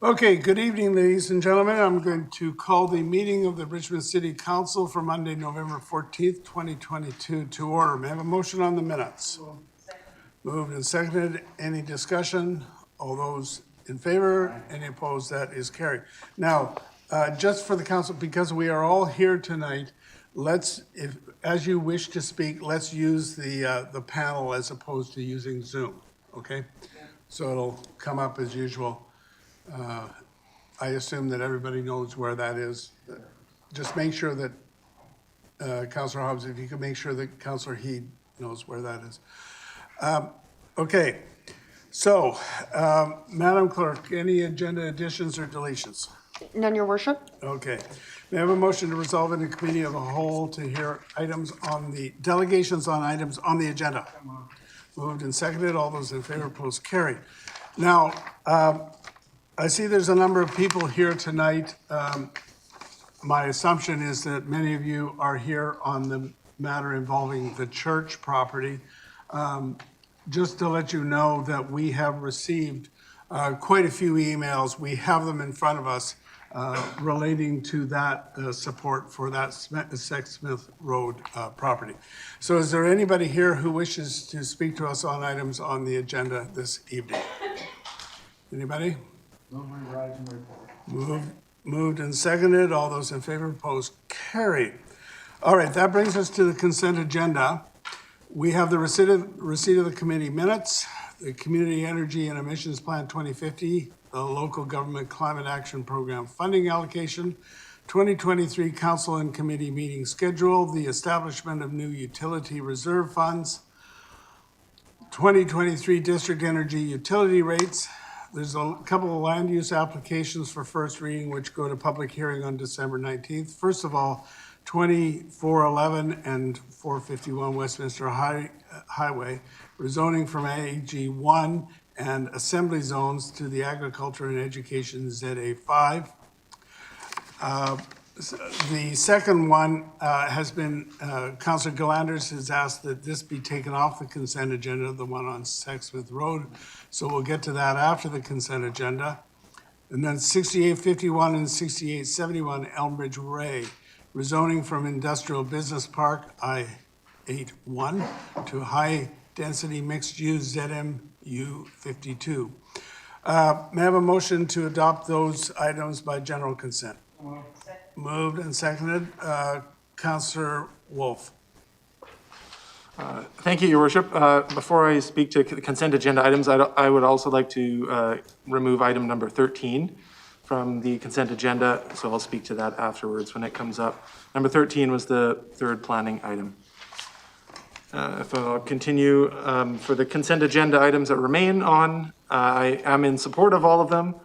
Okay, good evening, ladies and gentlemen. I'm going to call the meeting of the Richmond City Council for Monday, November 14th, 2022 to order. May I have a motion on the minutes? Moved and seconded. Any discussion? All those in favor? Any opposed? That is carried. Now, just for the council, because we are all here tonight, if as you wish to speak, let's use the panel as opposed to using Zoom, okay? So it'll come up as usual. I assume that everybody knows where that is. Just make sure that, Councilor Hobbs, if you could make sure that Councilor Heed knows where that is. Okay, so, Madam Clerk, any agenda additions or deletions? None, your worship. Okay. May I have a motion to resolve in the committee of the whole to hear items on the, delegations on items on the agenda? Moved and seconded. All those in favor, opposed, carried. Now, I see there's a number of people here tonight. My assumption is that many of you are here on the matter involving the church property. Just to let you know that we have received quite a few emails. We have them in front of us relating to that support for that Sexsmith Road property. So is there anybody here who wishes to speak to us on items on the agenda this evening? Anybody? Moved and seconded. All those in favor, opposed, carried. All right, that brings us to the consent agenda. We have the receipt of the committee minutes, the Community Energy and Emissions Plan 2050, the Local Government Climate Action Program funding allocation, 2023 council and committee meeting schedule, the establishment of new utility reserve funds, 2023 district energy utility rates. There's a couple of land use applications for first reading, which go to public hearing on December 19th. First of all, 2411 and 451 Westminster Highway, rezoning from AG1 and assembly zones to the agriculture and education ZA5. The second one has been, Councilor Galanders has asked that this be taken off the consent agenda, the one on Sexsmith Road. So we'll get to that after the consent agenda. And then 6851 and 6871 Elmbridge Way, rezoning from industrial business park I-81 to high-density mixed-use ZMU 52. May I have a motion to adopt those items by general consent? Moved and seconded. Councillor Wolf. Thank you, Your Worship. Before I speak to the consent agenda items, I would also like to remove item number 13 from the consent agenda, so I'll speak to that afterwards when it comes up. Number 13 was the third planning item. If I'll continue, for the consent agenda items that remain on, I am in support of all of them.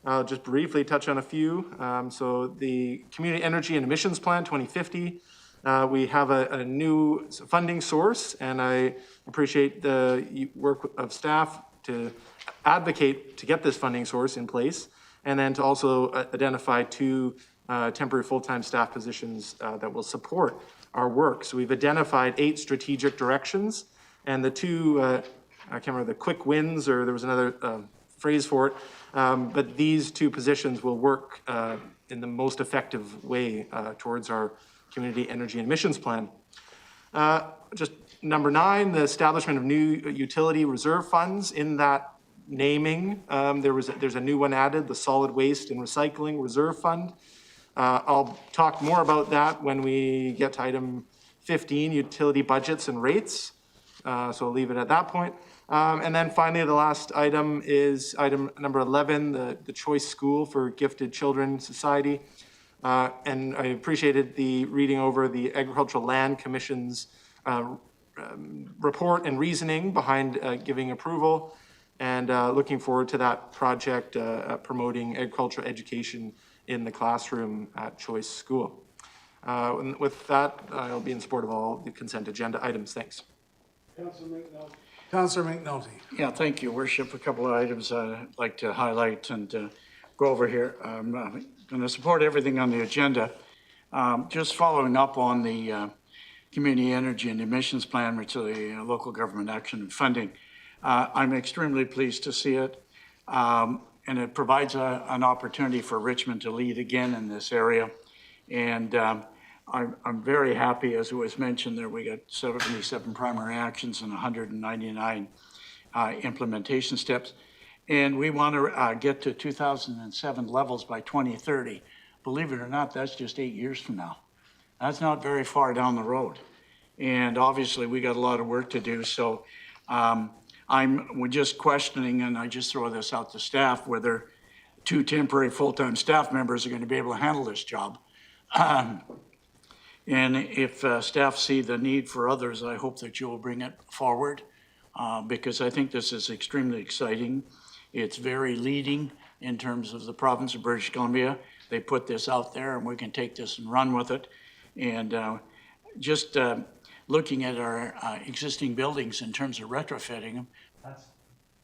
I'll just briefly touch on a few. So the Community Energy and Emissions Plan 2050, we have a new funding source, and I appreciate the work of staff to advocate to get this funding source in place, and then to also identify two temporary full-time staff positions that will support our work. So we've identified 8 strategic directions, and the two, I can't remember the quick wins, or there was another phrase for it, but these two positions will work in the most effective way towards our Community Energy and Emissions Plan. Just number 9, the establishment of new utility reserve funds. In that naming, there's a new one added, the Solid Waste and Recycling Reserve Fund. I'll talk more about that when we get to item 15, utility budgets and rates. So I'll leave it at that point. And then finally, the last item is item number 11, the Choice School for Gifted Children Society. And I appreciated the reading over the Agricultural Land Commission's report and reasoning behind giving approval, and looking forward to that project promoting agricultural education in the classroom at Choice School. And with that, I'll be in support of all the consent agenda items. Thanks. Councillor McNulty. Yeah, thank you, Worship. A couple of items I'd like to highlight and go over here. I'm going to support everything on the agenda. Just following up on the Community Energy and Emissions Plan, which is the local government action and funding. I'm extremely pleased to see it. and it provides an opportunity for Richmond to lead again in this area. And I'm very happy, as it was mentioned there, we got 77 primary actions and 199 implementation steps. And we want to get to 2007 levels by 2030. Believe it or not, that's just 8 years from now. That's not very far down the road. And obviously, we got a lot of work to do. So we're just questioning, and I just throw this out to staff, whether 2 temporary full-time staff members are going to be able to handle this job. And if staff see the need for others, I hope that you will bring it forward because I think this is extremely exciting. It's very leading in terms of the province of British Columbia. They put this out there and we can take this and run with it. And just looking at our existing buildings in terms of retrofitting them, I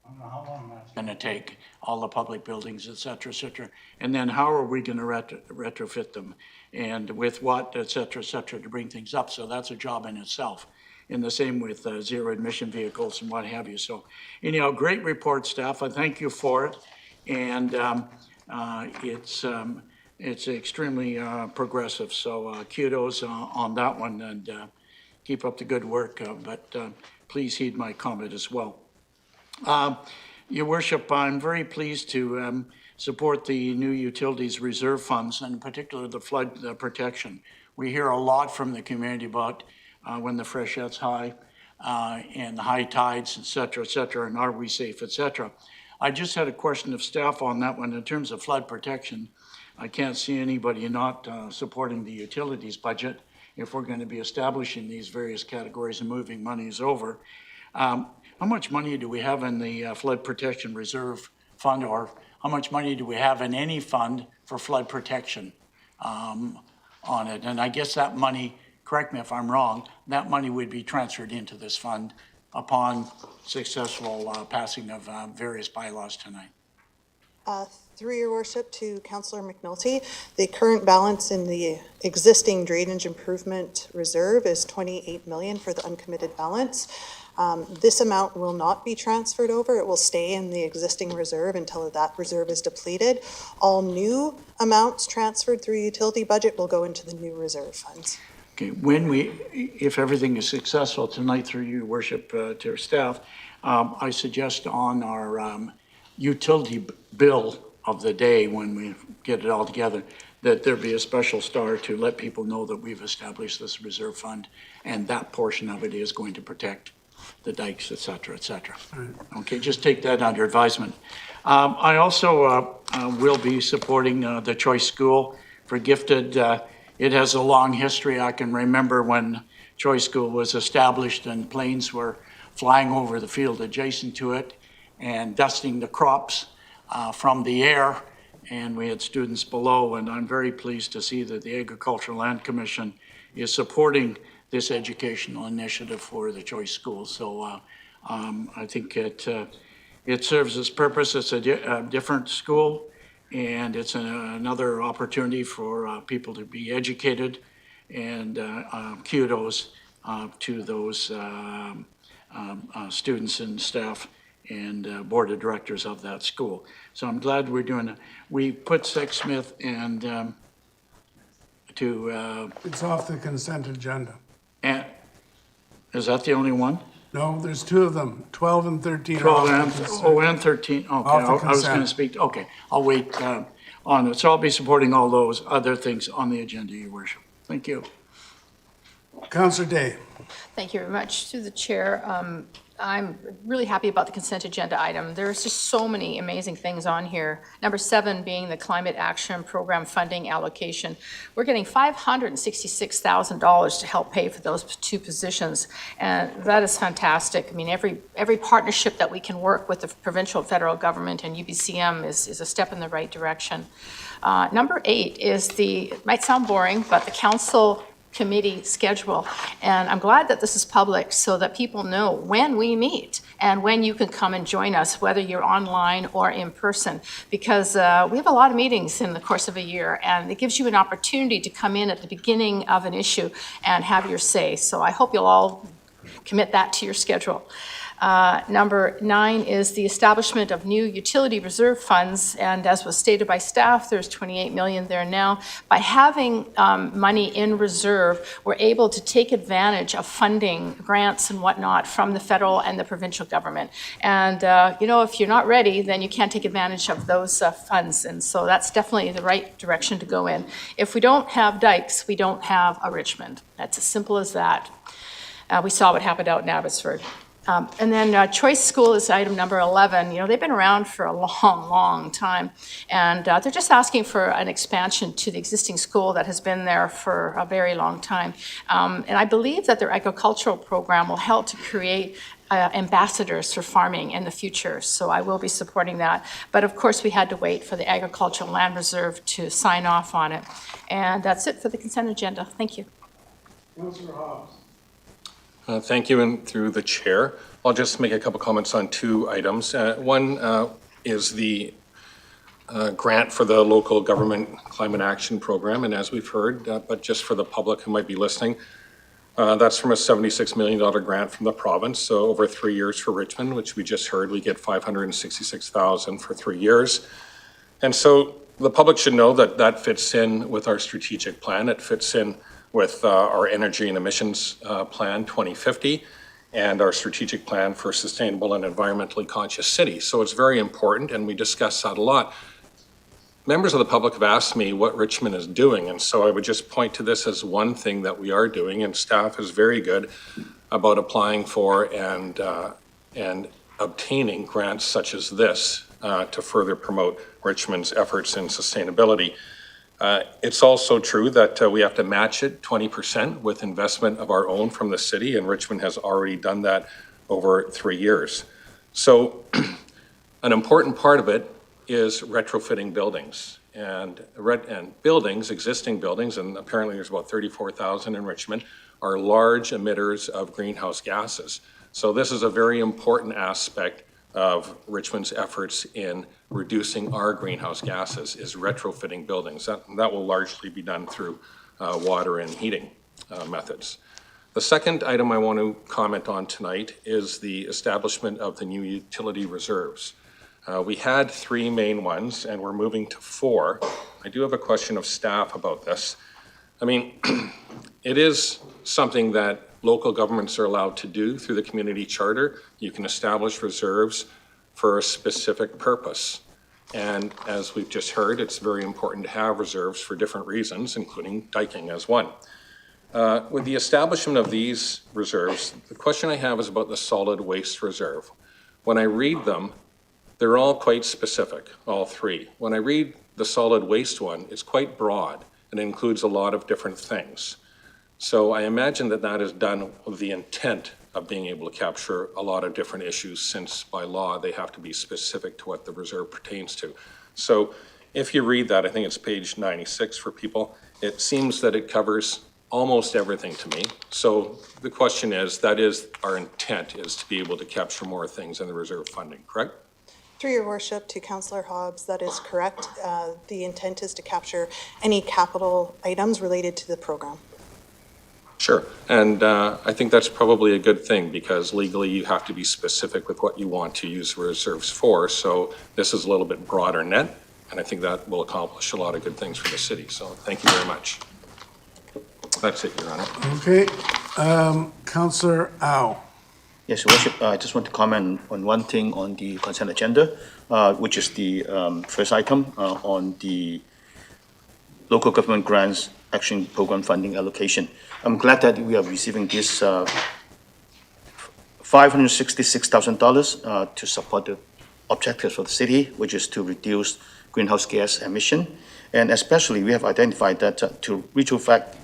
don't know how long that's going to take, all the public buildings, et cetera, and then how are we going to retrofit them, and with what, et cetera, to bring things up. So that's a job in itself. And the same with zero emission vehicles and what have you. So anyhow, great report, staff. I thank you for it, and it's extremely progressive. So kudos on that one, and keep up the good work. But please heed my comment as well. Your Worship, I'm very pleased to support the new utilities reserve funds, and in particular the flood protection. We hear a lot from the community about when the freshet's high and the high tides, et cetera, and are we safe, et cetera. I just had a question of staff on that one. In terms of flood protection, I can't see anybody not supporting the utilities budget if we're going to be establishing these various categories and moving monies over. How much money do we have in the flood protection reserve fund, or how much money do we have in any fund for flood protection on it? And I guess that money, correct me if I'm wrong, that money would be transferred into this fund upon successful passing of various bylaws tonight. Through your worship to Councillor McNulty, the current balance in the existing drainage improvement reserve is 28 million for the uncommitted balance. This amount will not be transferred over. It will stay in the existing reserve until that reserve is depleted. All new amounts transferred through utility budget will go into the new reserve funds. Okay, if everything is successful tonight through your worship to our staff, I suggest on our utility bill of the day when we get it all together, that there be a special star to let people know that we've established this reserve fund and that portion of it is going to protect the dikes, et cetera, et cetera. Right. Okay, just take that under advisement. I also will be supporting the Choice School for Gifted. It has a long history. I can remember when Choice School was established and planes were flying over the field adjacent to it and dusting the crops from the air, and we had students below, and I'm very pleased to see that the Agricultural Land Commission is supporting this educational initiative for the Choice School. So I think it serves its purpose. It's a different school, and it's another opportunity for people to be educated, and kudos to those students and staff and board of directors of that school. So I'm glad we're doing it. We put Sexsmith and It's off the consent agenda. and is that the only one? No, there's 2 of them, 12 and 13. 12 and 13, okay, Off the I was gonna consent. speak, okay, I'll wait on it. So I'll be supporting all those other things on the agenda, your worship. Thank you. Councillor Day. Thank you very much. Through the chair, I'm really happy about the consent agenda item. There's just so many amazing things on here. Number 7 being the Climate Action Program funding allocation. We're getting $566,000 to help pay for those 2 positions, and that is fantastic. I mean, every partnership that we can work with the provincial and federal government and UBCM is a step in the right direction. Number 8 is it might sound boring, but the council committee schedule. And I'm glad that this is public so that people know when we meet and when you can come and join us, whether you're online or in person, because we have a lot of meetings in the course of a year, and it gives you an opportunity to come in at the beginning of an issue and have your say. So I hope you'll all commit that to your schedule. Number 9 is the establishment of new utility reserve funds, and as was stated by staff, there's 28 million there now. By having money in reserve, we're able to take advantage of funding, grants and whatnot from the federal and the provincial government. And, if you're not ready, then you can't take advantage of those funds, and so that's definitely the right direction to go in. If we don't have dikes, we don't have a Richmond. That's as simple as that. We saw what happened out in Abbotsford. And then Choice School is item number 11. They've been around for a long, long time, and they're just asking for an expansion to the existing school that has been there for a very long time. And I believe that their agricultural program will help to create ambassadors for farming in the future, so I will be supporting that. But of course, we had to wait for the Agricultural Land Reserve to sign off on it. And that's it for the consent agenda. Thank you. Councillor Hobbs. Thank you, and through the chair, I'll just make a couple comments on 2 items. One is the grant for the local government climate action program, and as we've heard, but just for the public who might be listening, that's from a $76 million grant from the province, so over 3 years for Richmond, which we just heard, we get $566,000 for 3 years. And so the public should know that that fits in with our strategic plan. It fits in with our energy and emissions plan 2050 and our strategic plan for sustainable and environmentally conscious cities. So it's very important, and we discuss that a lot. Members of the public have asked me what Richmond is doing, and so I would just point to this as one thing that we are doing, and staff is very good about applying for and obtaining grants such as this to further promote Richmond's efforts in sustainability. It's also true that we have to match it 20% with investment of our own from the city, and Richmond has already done that over 3 years. So an important part of it is retrofitting buildings and buildings, existing buildings, and apparently there's about 34,000 in Richmond, are large emitters of greenhouse gases. So this is a very important aspect of Richmond's efforts in reducing our greenhouse gases, is retrofitting buildings. That will largely be done through water and heating methods. The second item I want to comment on tonight is the establishment of the new utility reserves. We had 3 main ones, and we're moving to 4. I do have a question of staff about this. I mean, it is something that local governments are allowed to do through the community charter. You can establish reserves for a specific purpose. And as we've just heard, it's very important to have reserves for different reasons, including diking as one. With the establishment of these reserves, the question I have is about the solid waste reserve. When I read them, they're all quite specific, all 3. When I read the solid waste one, it's quite broad and includes a lot of different things. So I imagine that that is done with the intent of being able to capture a lot of different issues, since by law they have to be specific to what the reserve pertains to. So if you read that, I think it's page 96 for people, it seems that it covers almost everything to me. So the question is, that is our intent, is to be able to capture more things in the reserve funding, correct? Through your worship to Councillor Hobbs, that is correct. The intent is to capture any capital items related to the program. Sure, and I think that's probably a good thing, because legally you have to be specific with what you want to use reserves for. So this is a little bit broader net, and I think that will accomplish a lot of good things for the city. So thank you very much. That's it, Your Honor. Okay, Councillor Au. Yes, Your Worship, I just want to comment on one thing on the consent agenda, which is the first item on the local government grants action program funding allocation. I'm glad that we are receiving this $566,000 to support the objectives of the city, which is to reduce greenhouse gas emission. And especially, we have identified that to retrofit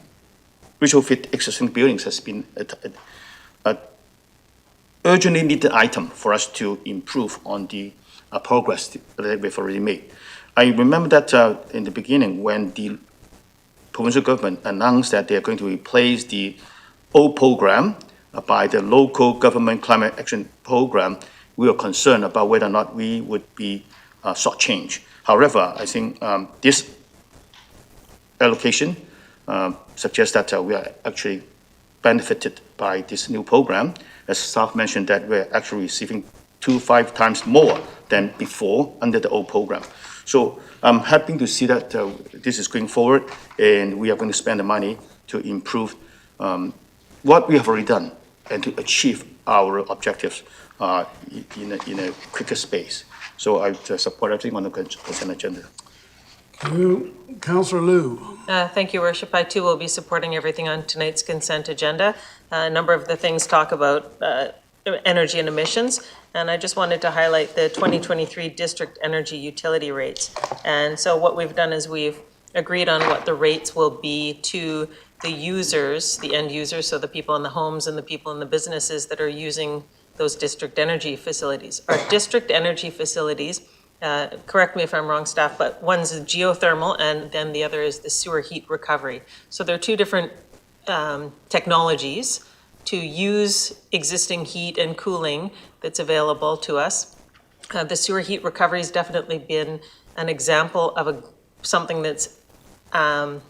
existing buildings has been a urgently needed item for us to improve on the progress that we've already made. I remember that in the beginning, when the provincial government announced that they are going to replace the old program by the local government climate action program, we were concerned about whether or not we would be shortchanged. However, I think this allocation suggests that we are actually benefited by this new program. As staff mentioned, that we're actually receiving 5 times more than before under the old program. So I'm happy to see that this is going forward, and we are going to spend the money to improve what we have already done and to achieve our objectives in a quicker space. So I support everything on the consent agenda. Councillor Liu. Thank you, Worship. I too will be supporting everything on tonight's consent agenda. A number of the things talk about energy and emissions, and I just wanted to highlight the 2023 district energy utility rates. And so what we've done is we've agreed on what the rates will be to the users, the end users, so the people in the homes and the people in the businesses that are using those district energy facilities. Our district energy facilities, correct me if I'm wrong, staff, but one's a geothermal and then the other is the sewer heat recovery. So they're two different technologies to use existing heat and cooling that's available to us. The sewer heat recovery has definitely been an example of something that's an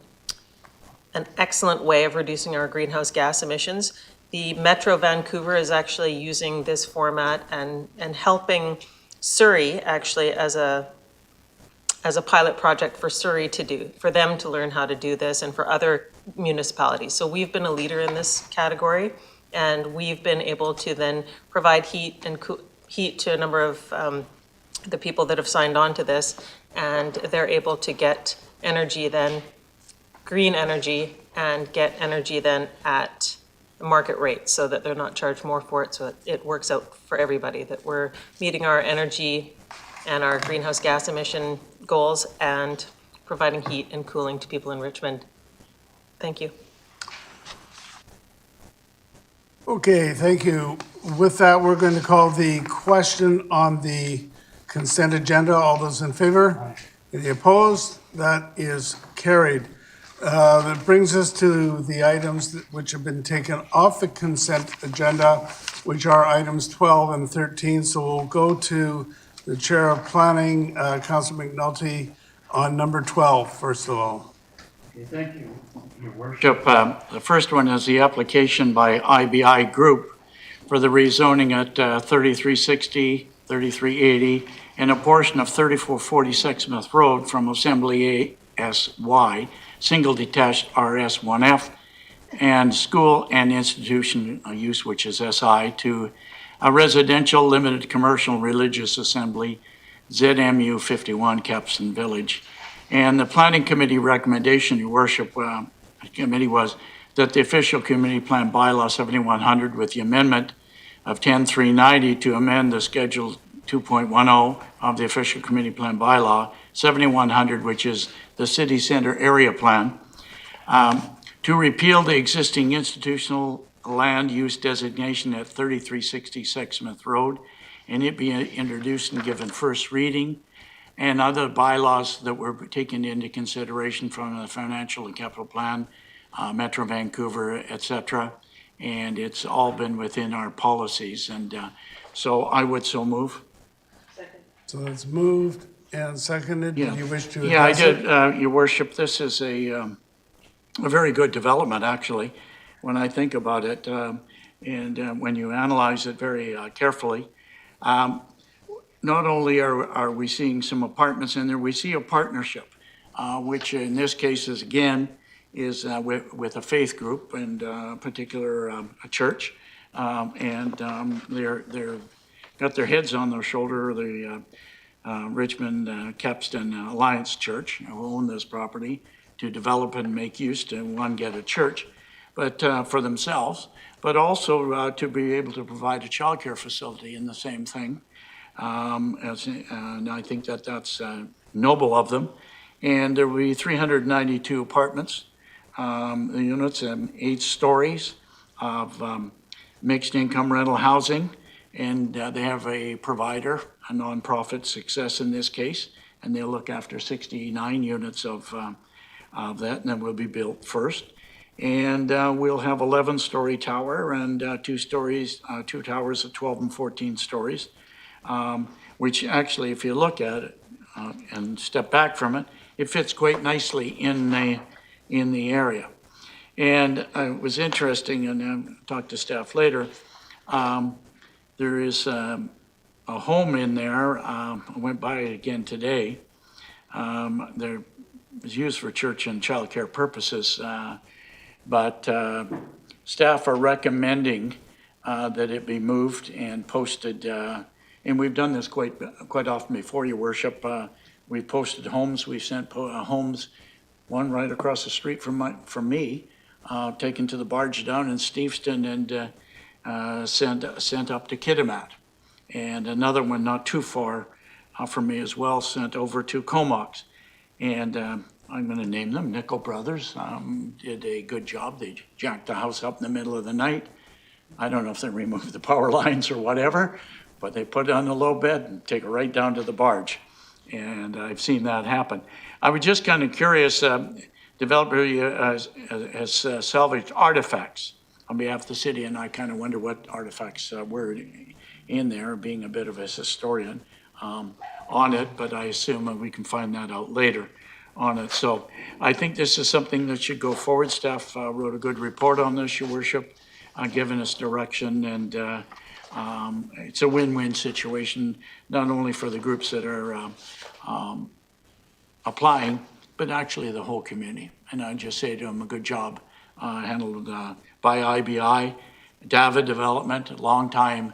excellent way of reducing our greenhouse gas emissions. The Metro Vancouver is actually using this format and helping Surrey actually as a pilot project for Surrey for them to learn how to do this, and for other municipalities. So we've been a leader in this category, and we've been able to then provide heat to a number of the people that have signed on to this, and they're able to get energy then, green energy, and get energy then at market rate so that they're not charged more for it, so it works out for everybody, that we're meeting our energy and our greenhouse gas emission goals and providing heat and cooling to people in Richmond. Thank you. Okay, thank you. With that, we're going to call the question on the consent agenda. All those in favor? Any opposed? That is carried. That brings us to the items which have been taken off the consent agenda, which are items 12 and 13. So we'll go to the Chair of Planning, Councilor McNulty, on number 12, first of all. Okay, thank you, Your Worship. The first one is the application by IBI Group for the rezoning at 3360, 3380, and a portion of 3446 Smith Road from Assembly ASY, single detached RS1F, and school and institution use, which is SI, to a residential limited commercial religious assembly, ZMU 51, Capstan Village. And the Planning Committee recommendation, Your Worship, committee was that the official community plan bylaw 7100 with the amendment of 10390 to amend the Schedule 2.10 of the official community plan bylaw 7100, which is the city center area plan, to repeal the existing institutional land use designation at 3366 Smith Road, and it be introduced and given first reading, and other bylaws that were taken into consideration from the financial and capital plan, Metro Vancouver, et cetera. And it's all been within our policies. And so I would so move. So it's moved and seconded. Yeah. Do you wish to Yeah, I address it? did, Your Worship. This is a very good development, actually, when I think about it, and when you analyze it very carefully. Not only are we seeing some apartments in there, we see a partnership, which in this case is, again, is with a faith group and particular a church. And they're got their heads on their shoulder, the Richmond Capstan Alliance Church, who own this property, to develop and make use to, one, get a church, but for themselves, but also to be able to provide a childcare facility in the same thing. And I think that that's noble of them. And there will be 392 apartments, the units, 8 stories of mixed income rental housing. And they have a provider, a nonprofit, Success in this case, and they'll look after 69 units of that, and then will be built first. And we'll have 11-story tower and 2 towers of 12 and 14 stories. Which actually, if you look at it and step back from it, it fits quite nicely in the area. And it was interesting, and I'll talk to staff later. There is a home in there. I went by it again today. There was used for church and childcare purposes, but staff are recommending that it be moved and posted. And we've done this quite often before, Your Worship. We've posted homes. We've sent homes, one right across the street from me, taken to the barge down in Steveston and sent up to Kitimat. And another one not too far from me as well, sent over to Comox. And I'm going to name them, Nickel Brothers, did a good job. They jacked the house up in the middle of the night. I don't know if they removed the power lines or whatever, but they put it on the low bed and take it right down to the barge. And I've seen that happen. I was just kind of curious, developer has salvaged artifacts on behalf of the city, and I kind of wonder what artifacts were in there, being a bit of a historian on it, but I assume we can find that out later on it. So I think this is something that should go forward. Staff wrote a good report on this, Your Worship, giving us direction, and it's a win-win situation, not only for the groups that are applying, but actually the whole community. And I just say to them, a good job handled by IBI, David Development, a long time,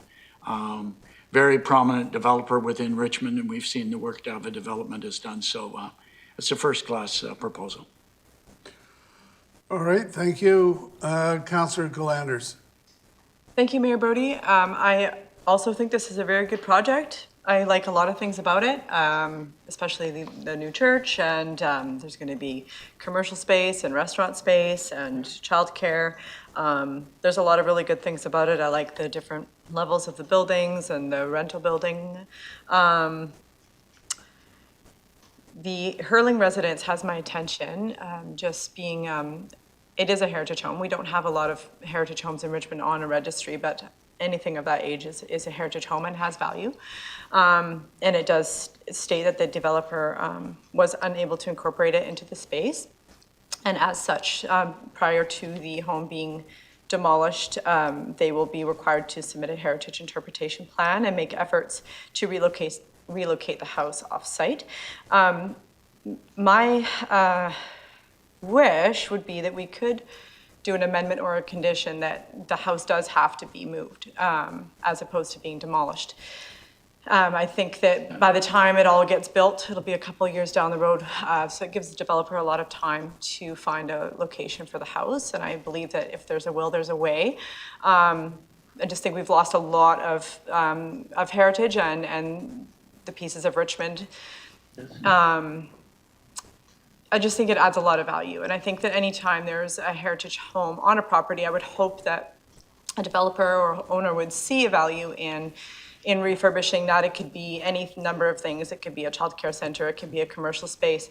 very prominent developer within Richmond, and we've seen the work David Development has done. So it's a first-class proposal. All right, thank you. Councillor Galanders. Thank you, Mayor Brody. I also think this is a very good project. I like a lot of things about it, especially the new church, and there's going to be commercial space and restaurant space and childcare. There's a lot of really good things about it. I like the different levels of the buildings and the rental building. The Hurling residence has my attention, just being, it is a heritage home. We don't have a lot of heritage homes in Richmond on a registry, but anything of that age is a heritage home and has value. And it does state that the developer was unable to incorporate it into the space. And as such, prior to the home being demolished, they will be required to submit a heritage interpretation plan and make efforts to relocate the house off-site. My wish would be that we could do an amendment or a condition that the house does have to be moved as opposed to being demolished. I think that by the time it all gets built, it'll be a couple of years down the road, so it gives the developer a lot of time to find a location for the house, and I believe that if there's a will, there's a way. I just think we've lost a lot of heritage and the pieces of Richmond. I just think it adds a lot of value, and I think that anytime there's a heritage home on a property, I would hope that a developer or owner would see a value in refurbishing that. It could be any number of things. It could be a child care center, it could be a commercial space.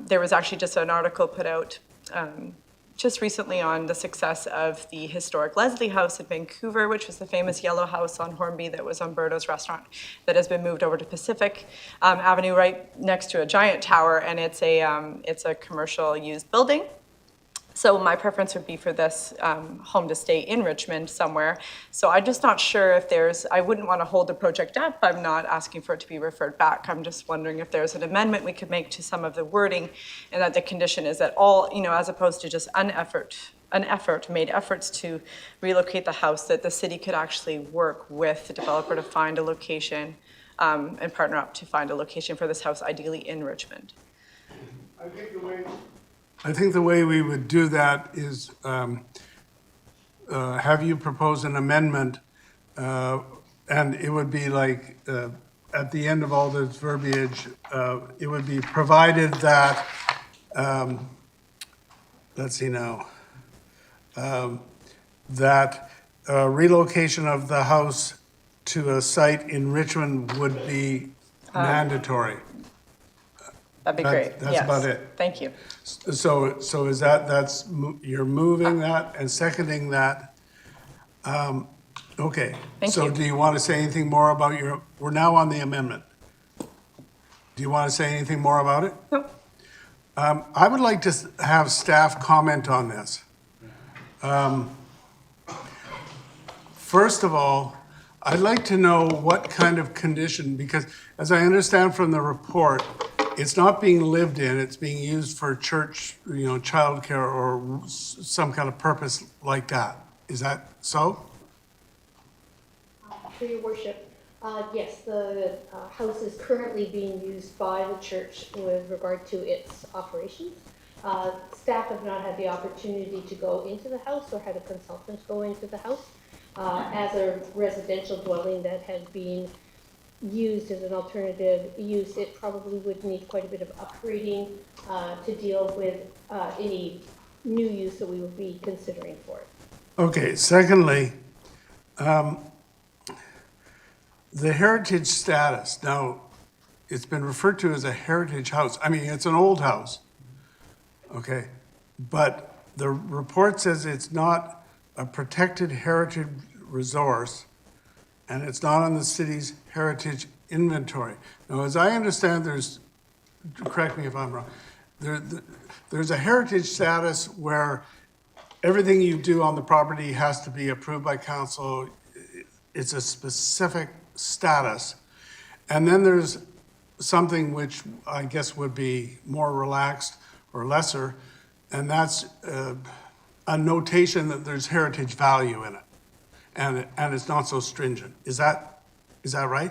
There was actually just an article put out just recently on the success of the historic Leslie House in Vancouver, which was the famous yellow house on Hornby that was on Berto's restaurant, that has been moved over to Pacific Avenue right next to a giant tower, and it's a commercial used building. So my preference would be for this home to stay in Richmond somewhere. So I'm just not sure if I wouldn't want to hold the project up. I'm not asking for it to be referred back. I'm just wondering if there's an amendment we could make to some of the wording, and that the condition is that all, as opposed to just made efforts to relocate the house, that the city could actually work with the developer to find a location and partner up to find a location for this house, ideally in Richmond. I think the way we would do that is have you propose an amendment, and it would be like, at the end of all this verbiage, it would be provided that, let's see now, that relocation of the house to a site in Richmond would be mandatory. That'd be great. That's Yes. about it. Thank you. So is you're moving that and seconding that? Okay. Thank So you. do you want to say anything more about we're now on the amendment. Do you want to say anything more about it? No. I would like to have staff comment on this. First of all, I'd like to know what kind of condition, because as I understand from the report, it's not being lived in, it's being used for church, childcare or some kind of purpose like that. Is that so? Through your worship, yes, the house is currently being used by the church with regard to its operations. Staff have not had the opportunity to go into the house or had a consultant go into the house. As a residential dwelling that has been used as an alternative use, it probably would need quite a bit of upgrading to deal with any new use that we would be considering for it. Okay, secondly, the heritage status. Now, it's been referred to as a heritage house. I mean, it's an old house, okay? But the report says it's not a protected heritage resource, and it's not on the city's heritage inventory. Now, as I understand, correct me if I'm wrong, there's a heritage status where everything you do on the property has to be approved by council. It's a specific status. And then there's something which I guess would be more relaxed or lesser, and that's a notation that there's heritage value in it. And it's not so stringent. Is that right?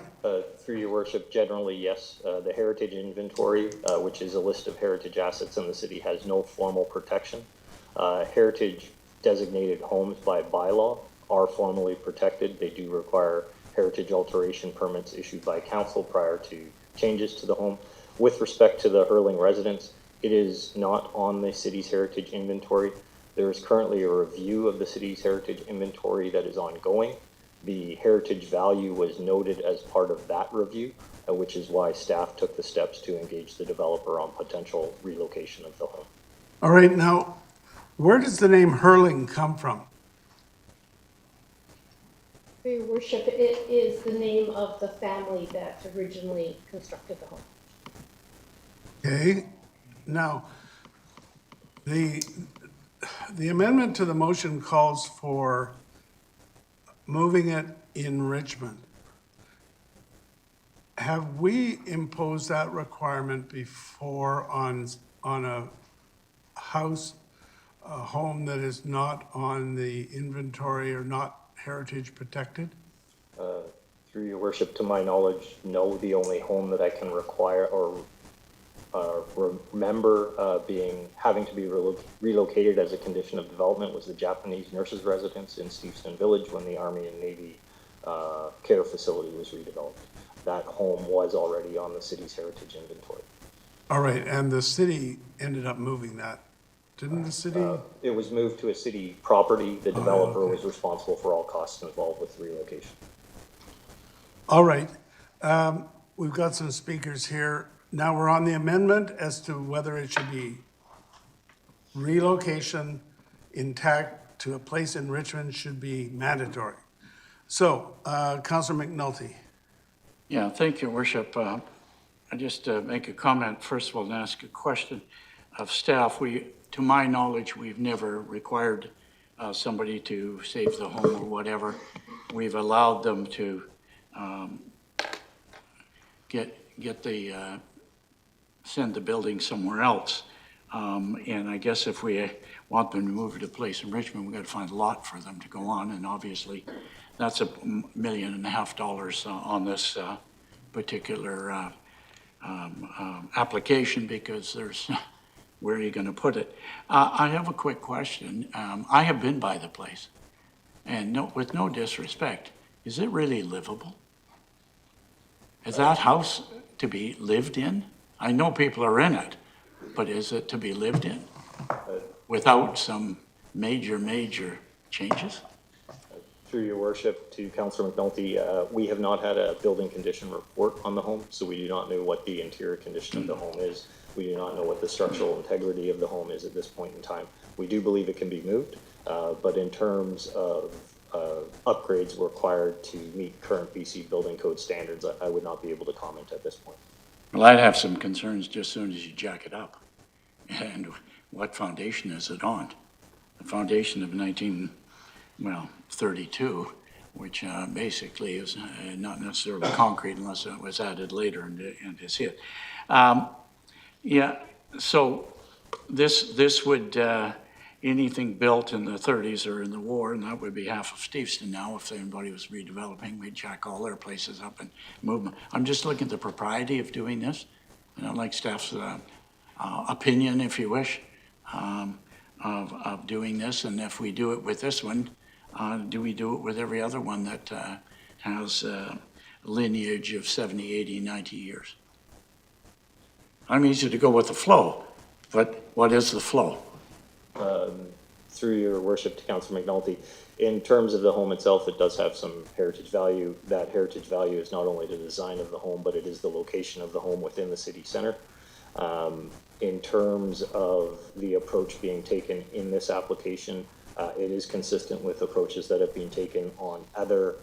Through your worship, generally, yes. The heritage inventory, which is a list of heritage assets in the city, has no formal protection. Heritage designated homes by bylaw are formally protected. They do require heritage alteration permits issued by council prior to changes to the home. With respect to the Hurling residence, it is not on the city's heritage inventory. There is currently a review of the city's heritage inventory that is ongoing. The heritage value was noted as part of that review, which is why staff took the steps to engage the developer on potential relocation of the home. All right, now, where does the name Hurling come from? For your worship, it is the name of the family that originally constructed the home. Okay, now, the amendment to the motion calls for moving it in Richmond. Have we imposed that requirement before on a house, a home that is not on the inventory or not heritage protected? Through your worship, to my knowledge, no. The only home that I can require or remember having to be relocated as a condition of development was the Japanese nurses' residence in Steveston Village when the Army and Navy care facility was redeveloped. That home was already on the city's heritage inventory. All right, and the city ended up moving that, didn't the city? It was moved to a city property. The developer was responsible for all costs involved with the relocation. All right, we've got some speakers here. Now we're on the amendment as to whether it should be relocation intact to a place in Richmond should be mandatory. So, Councillor McNulty. Yeah, thank you, Worship. I just make a comment, first of all, and ask a question of staff. To my knowledge, we've never required somebody to save the home or whatever. We've allowed them to send the building somewhere else. And I guess if we want them to move to a place in Richmond, we've got to find a lot for them to go on. And obviously, that's $1.5 million on this particular application, because there's, where are you going to put it? I have a quick question. I have been by the place, and with no disrespect, is it really livable? Is that house to be lived in? I know people are in it, but is it to be lived in without some major changes? Through your worship, to Councillor McNulty, we have not had a building condition report on the home, so we do not know what the interior condition of the home is. We do not know what the structural integrity of the home is at this point in time. We do believe it can be moved, but in terms of upgrades required to meet current BC building code standards, I would not be able to comment at this point. Well, I'd have some concerns just as soon as you jack it up. And what foundation is it on? foundation of 32, which basically is not necessarily concrete unless it was added later and is hit. Yeah, so this would, anything built in the 30s or in the war, and that would be half of Steveston now, if anybody was redeveloping, we'd jack all their places up and move them. I'm just looking at the propriety of doing this. I don't like staff's opinion, if you wish, of doing this, and if we do it with this one, do we do it with every other one that has a lineage of 70, 80, 90 years? I'm easy to go with the flow, but what is the flow? Through your worship to Councillor McNulty, in terms of the home itself, it does have some heritage value. That heritage value is not only the design of the home, but it is the location of the home within the city center. In terms of the approach being taken in this application, it is consistent with approaches that have been taken on other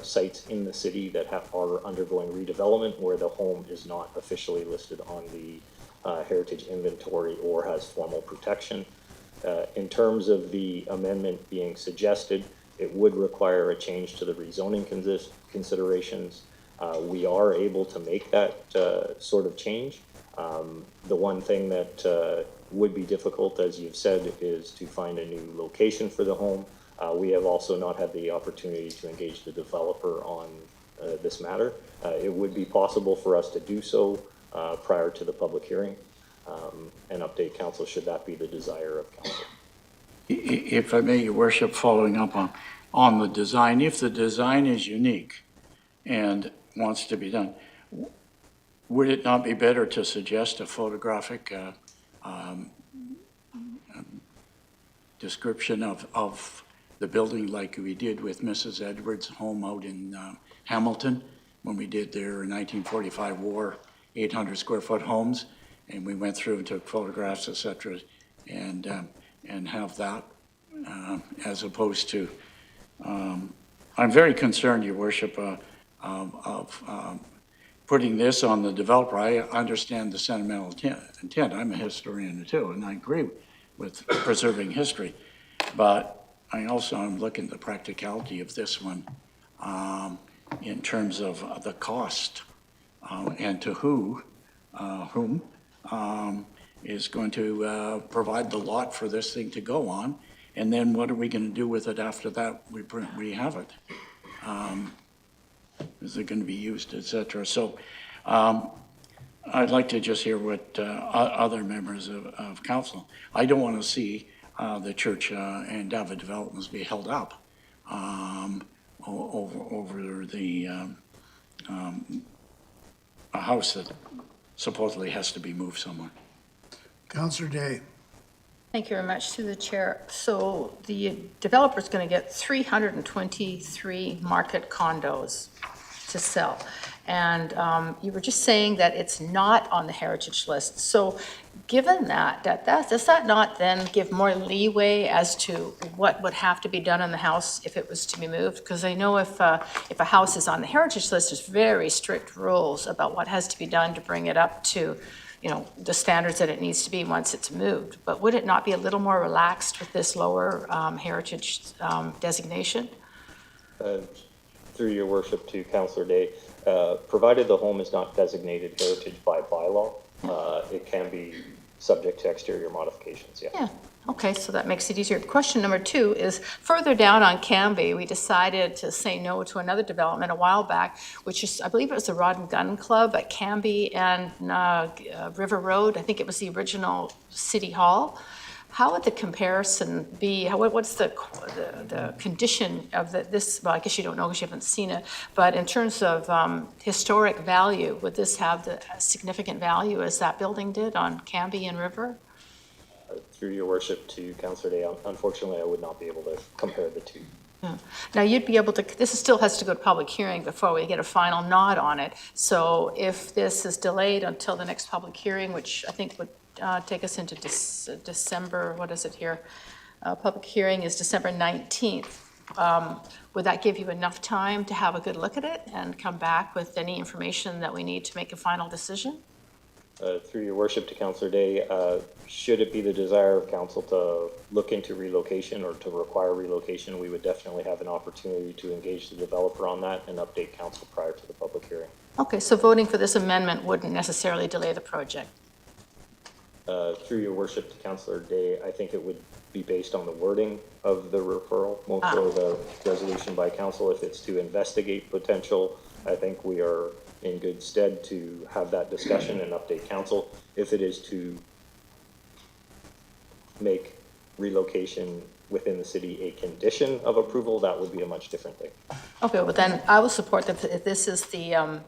sites in the city that are undergoing redevelopment where the home is not officially listed on the heritage inventory or has formal protection. In terms of the amendment being suggested, it would require a change to the rezoning considerations. We are able to make that sort of change. The one thing that would be difficult, as you've said, is to find a new location for the home. We have also not had the opportunity to engage the developer on this matter. It would be possible for us to do so prior to the public hearing and update council should that be the desire of council. If I may, your worship, following up on the design, if the design is unique and wants to be done, would it not be better to suggest a photographic description of the building like we did with Mrs. Edwards' home out in Hamilton when we did their 1945 war 800 square foot homes, and we went through and took photographs, et cetera, and have that as opposed to, I'm very concerned, your worship, of putting this on the developer. I understand the sentimental intent. I'm a historian too, and I agree with preserving history. But I also am looking at the practicality of this one in terms of the cost and to whom is going to provide the lot for this thing to go on. And then what are we going to do with it after that we have it? Is it going to be used, et cetera? So I'd like to just hear what other members of council. I don't want to see the church and David developments be held up over the a house that supposedly has to be moved somewhere. Councillor Day. Thank you very much to the chair. So the developer's going to get 323 market condos to sell. And you were just saying that it's not on the heritage list. So given that, does that not then give more leeway as to what would have to be done in the house if it was to be moved? Because I know if a house is on the heritage list, there's very strict rules about what has to be done to bring it up to, you know, the standards that it needs to be once it's moved. But would it not be a little more relaxed with this lower heritage designation? Through your worship to Councillor Day, provided the home is not designated heritage by bylaw, it can be subject to exterior modifications, Yeah, okay, so that makes it easier. Question number 2 is, further down on Cambie, we decided to say no to another development a while back, which is, I believe it was the Rod and Gun Club at Cambie and River Road. I think it was the original City Hall. How would the comparison be? What's the condition of this? Well, I guess you don't know because you haven't seen it. But in terms of historic value, would this have the significant value as that building did on Cambie and River? Through your worship to Councillor Day, unfortunately, I would not be able to compare the two. Yeah. Now, you'd be able to, this still has to go to public hearing before we get a final nod on it. So if this is delayed until the next public hearing, which I think would take us into December, what is it here? Public hearing is December 19th. Would that give you enough time to have a good look at it and come back with any information that we need to make a final decision? Through your worship to Councillor Day, should it be the desire of council to look into relocation or to require relocation, we would definitely have an opportunity to engage the developer on that and update council prior to the public hearing. Okay, so voting for this amendment wouldn't necessarily delay the project. Through your worship to Councillor Day, I think it would be based on the wording of the referral, more so the resolution by council. If it's to investigate potential, I think we are in good stead to have that discussion and update council. If it is to make relocation within the city a condition of approval, that would be a much different thing. Okay, well then, I will support that. If this is the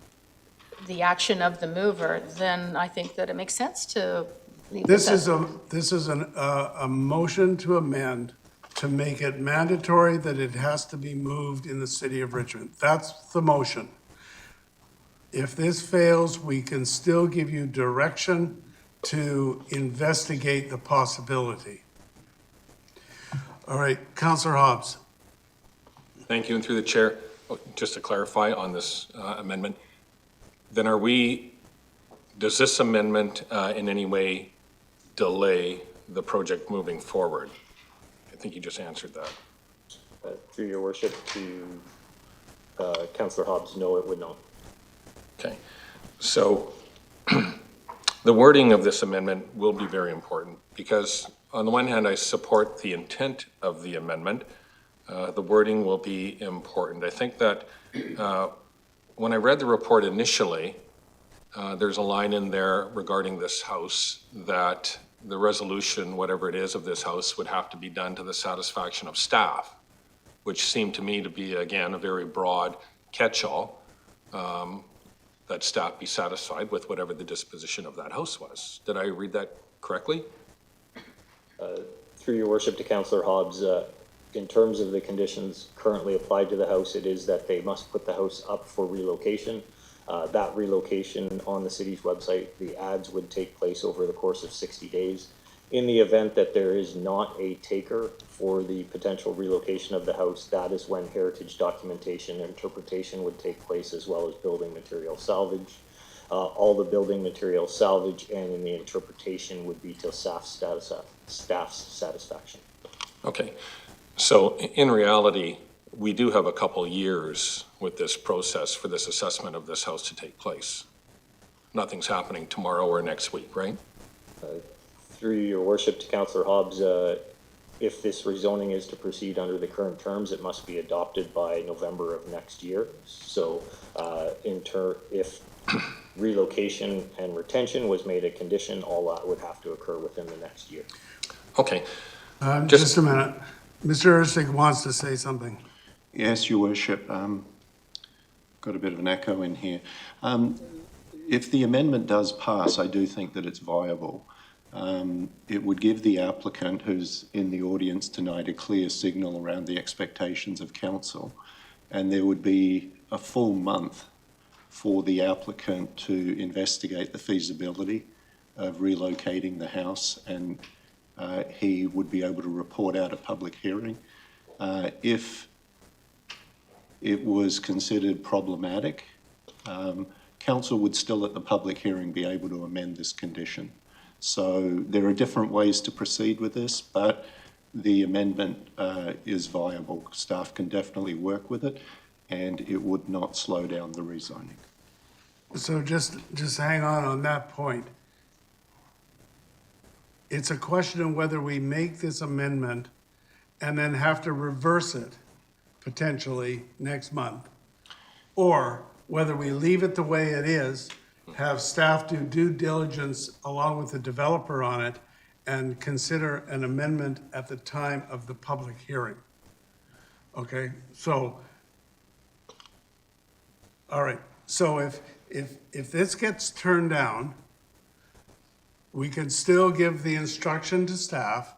action of the mover, then I think that it makes sense to leave This this is a motion to amend to make it mandatory that it has to be moved in the city of Richmond. That's the motion. If this fails, we can still give you direction to investigate the possibility. All right, Councillor Hobbs. Thank you, and through the chair, just to clarify on this amendment, then does this amendment in any way delay the project moving forward? I think you just answered that. Through your worship to Councillor Hobbs, no, it would not. Okay, so the wording of this amendment will be very important because on the one hand, I support the intent of the amendment. The wording will be important. I think that when I read the report initially, there's a line in there regarding this house that the resolution, whatever it is of this house, would have to be done to the satisfaction of staff, which seemed to me to be, again, a very broad catch-all. That staff be satisfied with whatever the disposition of that house was. Did I read that correctly? Through your worship to Councillor Hobbs, in terms of the conditions currently applied to the house, it is that they must put the house up for relocation. That relocation on the city's website, the ads would take place over the course of 60 days. In the event that there is not a taker for the potential relocation of the house, that is when heritage documentation and interpretation would take place, as well as building material salvage. All the building material salvage and in the interpretation would be to staff's satisfaction. Okay, so in reality, we do have a couple years with this process for this assessment of this house to take place. Nothing's happening tomorrow or next week, right? Through your worship to Councillor Hobbs, if this rezoning is to proceed under the current terms, it must be adopted by November of next year. So if relocation and retention was made a condition, all that would have to occur within the next year. Okay. Just a minute. Mr. Erceg wants to say something. Yes, Your Worship. Got a bit of an echo in here. If the amendment does pass, I do think that it's viable. It would give the applicant who's in the audience tonight a clear signal around the expectations of council, and there would be a full month for the applicant to investigate the feasibility of relocating the house, and he would be able to report out a public hearing. If it was considered problematic, council would still at the public hearing be able to amend this condition. So there are different ways to proceed with this, but the amendment is viable. Staff can definitely work with it, and it would not slow down the rezoning. So just hang on that point. It's a question of whether we make this amendment and then have to reverse it potentially next month, or whether we leave it the way it is, have staff do due diligence along with the developer on it, and consider an amendment at the time of the public hearing. Okay, so, all right, so if this gets turned down, we can still give the instruction to staff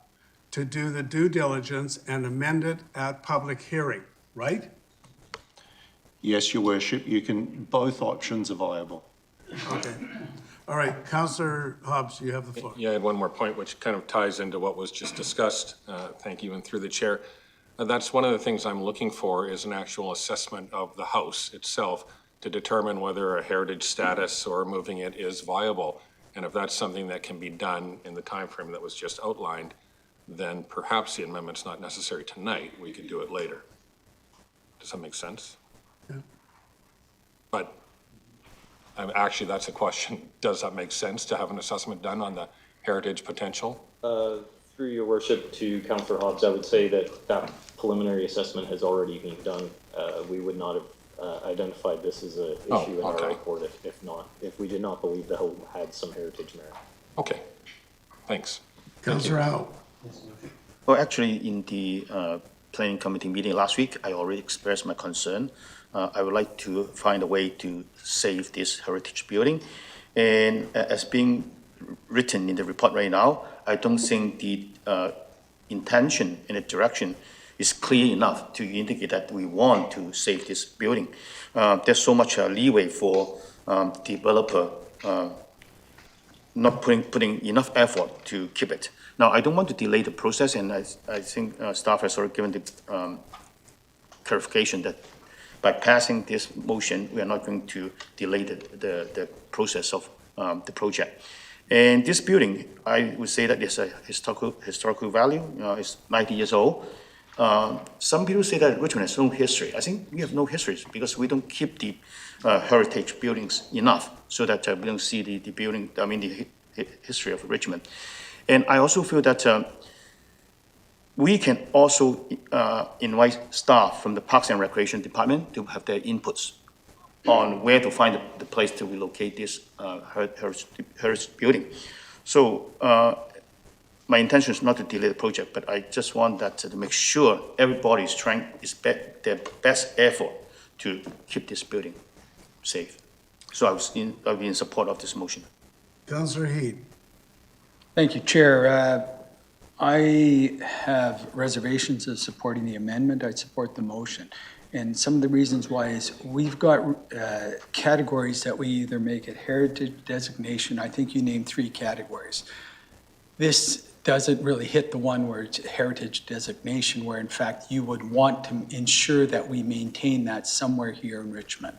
to do the due diligence and amend it at public hearing, right? Yes, Your Worship, you can, both options are viable. Okay. All right, Councillor Hobbs, you have the floor. Yeah, I had one more point, which kind of ties into what was just discussed. Thank you, and through the chair. That's one of the things I'm looking for is an actual assessment of the house itself to determine whether a heritage status or moving it is viable. And if that's something that can be done in the timeframe that was just outlined, then perhaps the amendment's not necessary tonight. We could do it later. Does that make sense? Yeah. But actually, that's a question. Does that make sense to have an assessment done on the heritage potential? Through your worship to Councillor Hobbs, I would say that that preliminary assessment has already been done. We would not have identified this as an issue in our okay. report if we did not believe the home had some heritage merit. Okay, thanks. Councillor Howe. Well, actually, in the planning committee meeting last week, I already expressed my concern. I would like to find a way to save this heritage building. And as being written in the report right now, I don't think the intention and the direction is clear enough to indicate that we want to save this building. There's so much leeway for developer not putting enough effort to keep it. Now, I don't want to delay the process, and I think staff has already given the clarification that by passing this motion, we are not going to delay the process of the project. And this building, I would say that it's a historical value. It's 90 years old. Some people say that Richmond has no history. I think we have no history because we don't keep the heritage buildings enough so that we don't see the building, the history of Richmond. And I also feel that we can also invite staff from the Parks and Recreation Department to have their inputs on where to find the place to relocate this heritage building. So my intention is not to delay the project, but I just want that to make sure everybody is trying their best effort to keep this building safe. So I'll be in support of this motion. Councillor Heed. Thank you, Chair. I have reservations of supporting the amendment. I support the motion. And some of the reasons why is we've got categories that we either make it heritage designation. I think you named 3 categories. This doesn't really hit the one where it's heritage designation, where in fact you would want to ensure that we maintain that somewhere here in Richmond.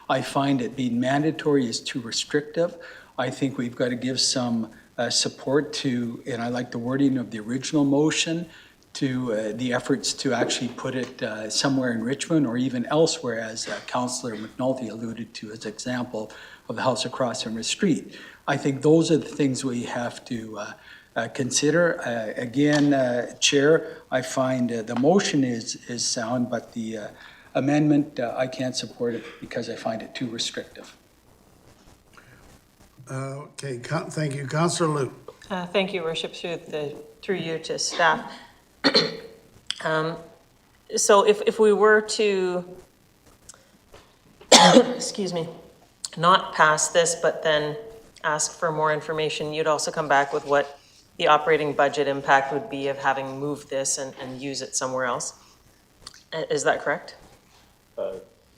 I find it being mandatory is too restrictive. I think we've got to give some support to, and I like the wording of the original motion, to the efforts to actually put it somewhere in Richmond or even elsewhere, as Councillor McNulty alluded to as example of the house across from the street. I think those are the things we have to consider. Again, Chair, I find the motion is sound, but the amendment, I can't support it because I find it too restrictive. Okay, thank you. Councillor Liu. Thank you, Worship, through you to staff. So if we were to, excuse me, not pass this, but then ask for more information, you'd also come back with what the operating budget impact would be of having moved this and use it somewhere else. Is that correct?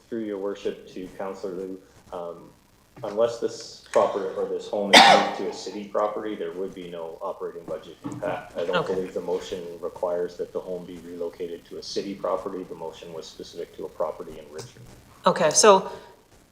Through your worship to Councillor Liu, unless this property or this home is moved to a city property, there would be no operating budget impact. I don't believe the motion requires that the home be relocated to a city property. The motion was specific to a property in Richmond. Okay, so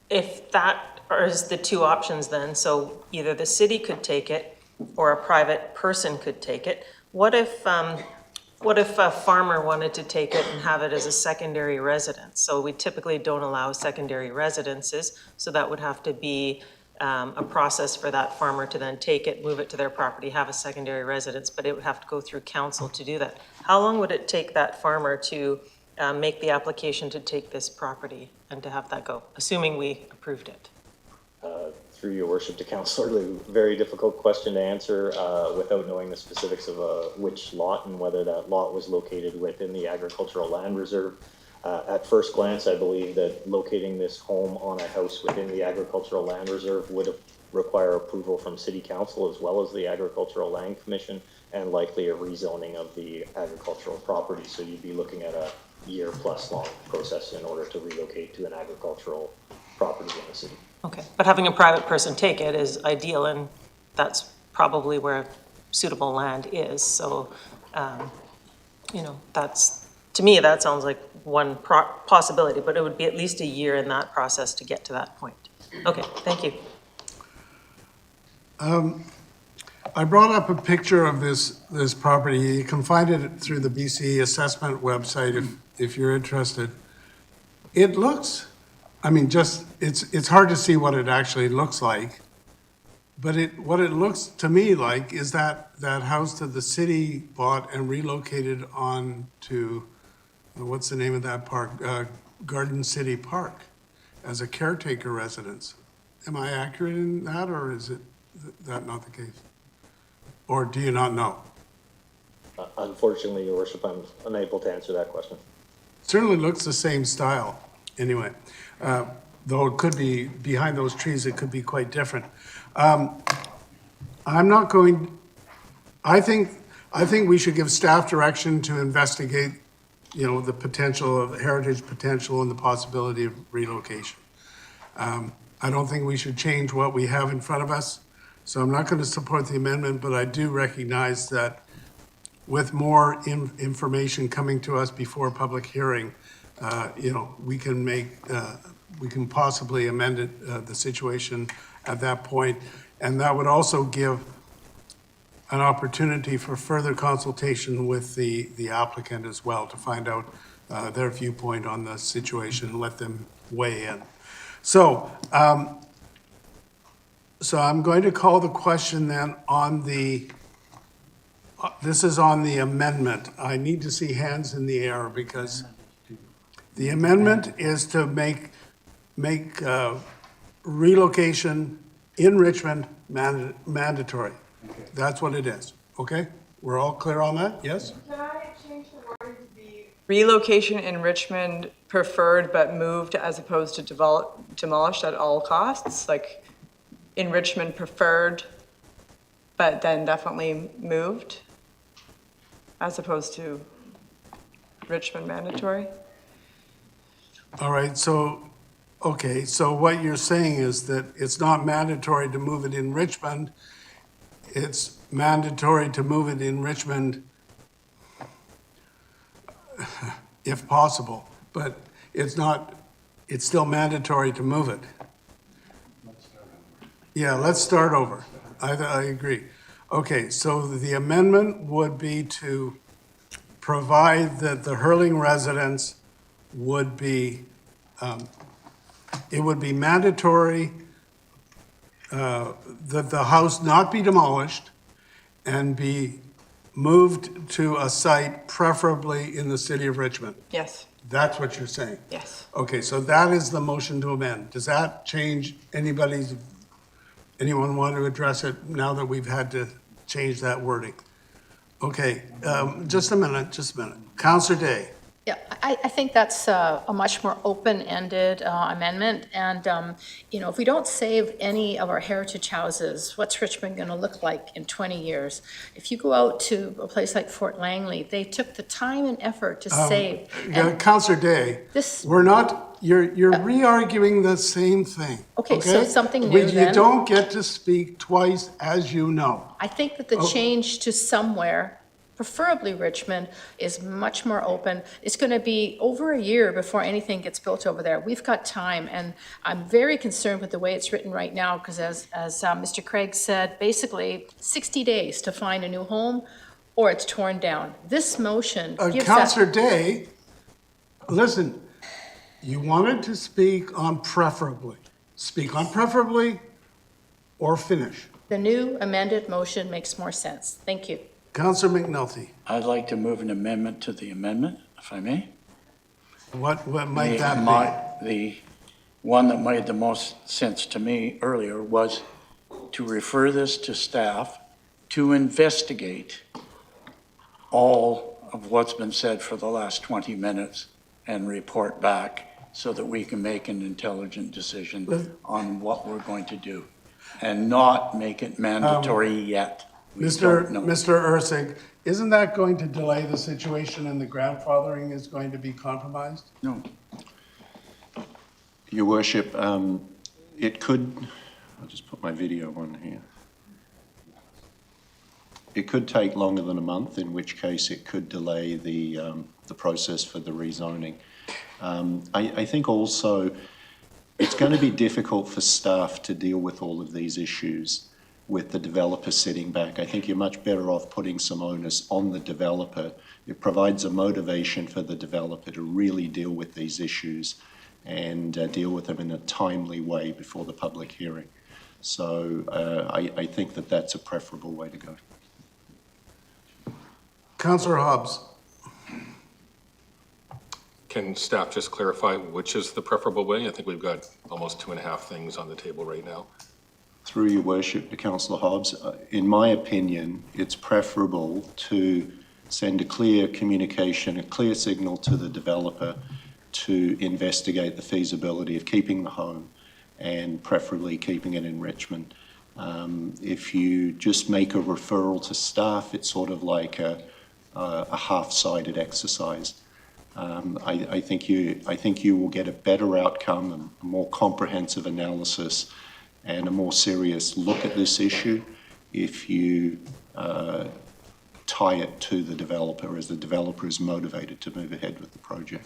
if that is the 2 options then, so either the city could take it or a private person could take it. What if a farmer wanted to take it and have it as a secondary residence? So we typically don't allow secondary residences, so that would have to be a process for that farmer to then take it, move it to their property, have a secondary residence, but it would have to go through council to do that. How long would it take that farmer to make the application to take this property and to have that go, assuming we approved it? Through your worship to Councillor Liu, very difficult question to answer without knowing the specifics of which lot and whether that lot was located within the agricultural land reserve. At first glance, I believe that locating this home on a house within the agricultural land reserve would require approval from City Council as well as the Agricultural Land Commission and likely a rezoning of the agricultural property. So you'd be looking at a year-plus long process in order to relocate to an agricultural property in the city. Okay, but having a private person take it is ideal, and that's probably where suitable land is. So, to me, that sounds like one possibility, but it would be at least a year in that process to get to that point. Okay, thank you. I brought up a picture of this property. You can find it through the BC assessment website if you're interested. It looks, I mean, it's hard to see what it actually looks like. But what it looks to me like is that house that the city bought and relocated on to, what's the name of that park? Garden City Park, as a caretaker residence. Am I accurate in that, or is that not the case? Or do you not know? Unfortunately, Your Worship, I'm unable to answer that question. Certainly looks the same style, anyway. Though it could be, behind those trees, it could be quite different. I'm not going, I think we should give staff direction to investigate, the potential of heritage potential and the possibility of relocation. I don't think we should change what we have in front of us, so I'm not going to support the amendment, but I do recognize that with more information coming to us before public hearing, we can possibly amend it, the situation at that point. And that would also give an opportunity for further consultation with the applicant as well to find out their viewpoint on the situation and let them weigh in. So I'm going to call the question then on this is on the amendment. I need to see hands in the air because the amendment is to make relocation in Richmond mandatory. That's what it is, okay? We're all clear on that, yes? Can I change the wording to be relocation in Richmond preferred but moved as opposed to demolished at all costs? Like in Richmond preferred, but then definitely moved as opposed to Richmond mandatory? All right, so what you're saying is that it's not mandatory to move it in Richmond. It's mandatory to move it in Richmond if possible, but it's still mandatory to move it. Yeah, let's start over. I agree. Okay, so the amendment would be to provide that the Hurling residents would be, it would be mandatory that the house not be demolished and be moved to a site preferably in the city of Richmond. Yes, That's what you're saying? yes. Okay, so that is the motion to amend. Does that change anyone want to address it now that we've had to change that wording? Okay, just a minute. Councillor Day. Yeah, I think that's a much more open-ended amendment. And, if we don't save any of our heritage houses, what's Richmond going to look like in 20 years? If you go out to a place like Fort Langley, they took the time and effort to save. Councillor Day, we're not, you're re-arguing the same thing. Okay, so it's something new You then? don't get to speak twice, as you know. I think that the change to somewhere, preferably Richmond, is much more open. It's going to be over a year before anything gets built over there. We've got time, and I'm very concerned with the way it's written right now, because as Mr. Craig said, basically 60 days to find a new home, or it's torn down. This motion gives Councillor that... Day, listen, you wanted to speak on preferably. Speak on preferably or finish. The new amended motion makes more sense. Thank you. Councillor McNulty, I'd like to move an amendment to the amendment, if I may. what might that be? The one that made the most sense to me earlier was to refer this to staff to investigate all of what's been said for the last 20 minutes and report back so that we can make an intelligent decision on what we're going to do and not make it mandatory yet. Mr. Ursig, isn't that going to delay the situation and the grandfathering is going to be compromised? No. Your Worship, it could, I'll just put my video on here. It could take longer than a month, in which case it could delay the process for the rezoning. I think also it's going to be difficult for staff to deal with all of these issues with the developer sitting back. I think you're much better off putting some onus on the developer. It provides a motivation for the developer to really deal with these issues and deal with them in a timely way before the public hearing. So I think that that's a preferable way to go. Councillor Hobbs. Can staff just clarify which is the preferable way? I think we've got almost 2.5 things on the table right now. Through your worship to Councillor Hobbs, in my opinion, it's preferable to send a clear communication, a clear signal to the developer to investigate the feasibility of keeping the home and preferably keeping it in Richmond. If you just make a referral to staff, it's sort of like a half-sided exercise. I think you will get a better outcome, a more comprehensive analysis, and a more serious look at this issue if you tie it to the developer, as the developer is motivated to move ahead with the project.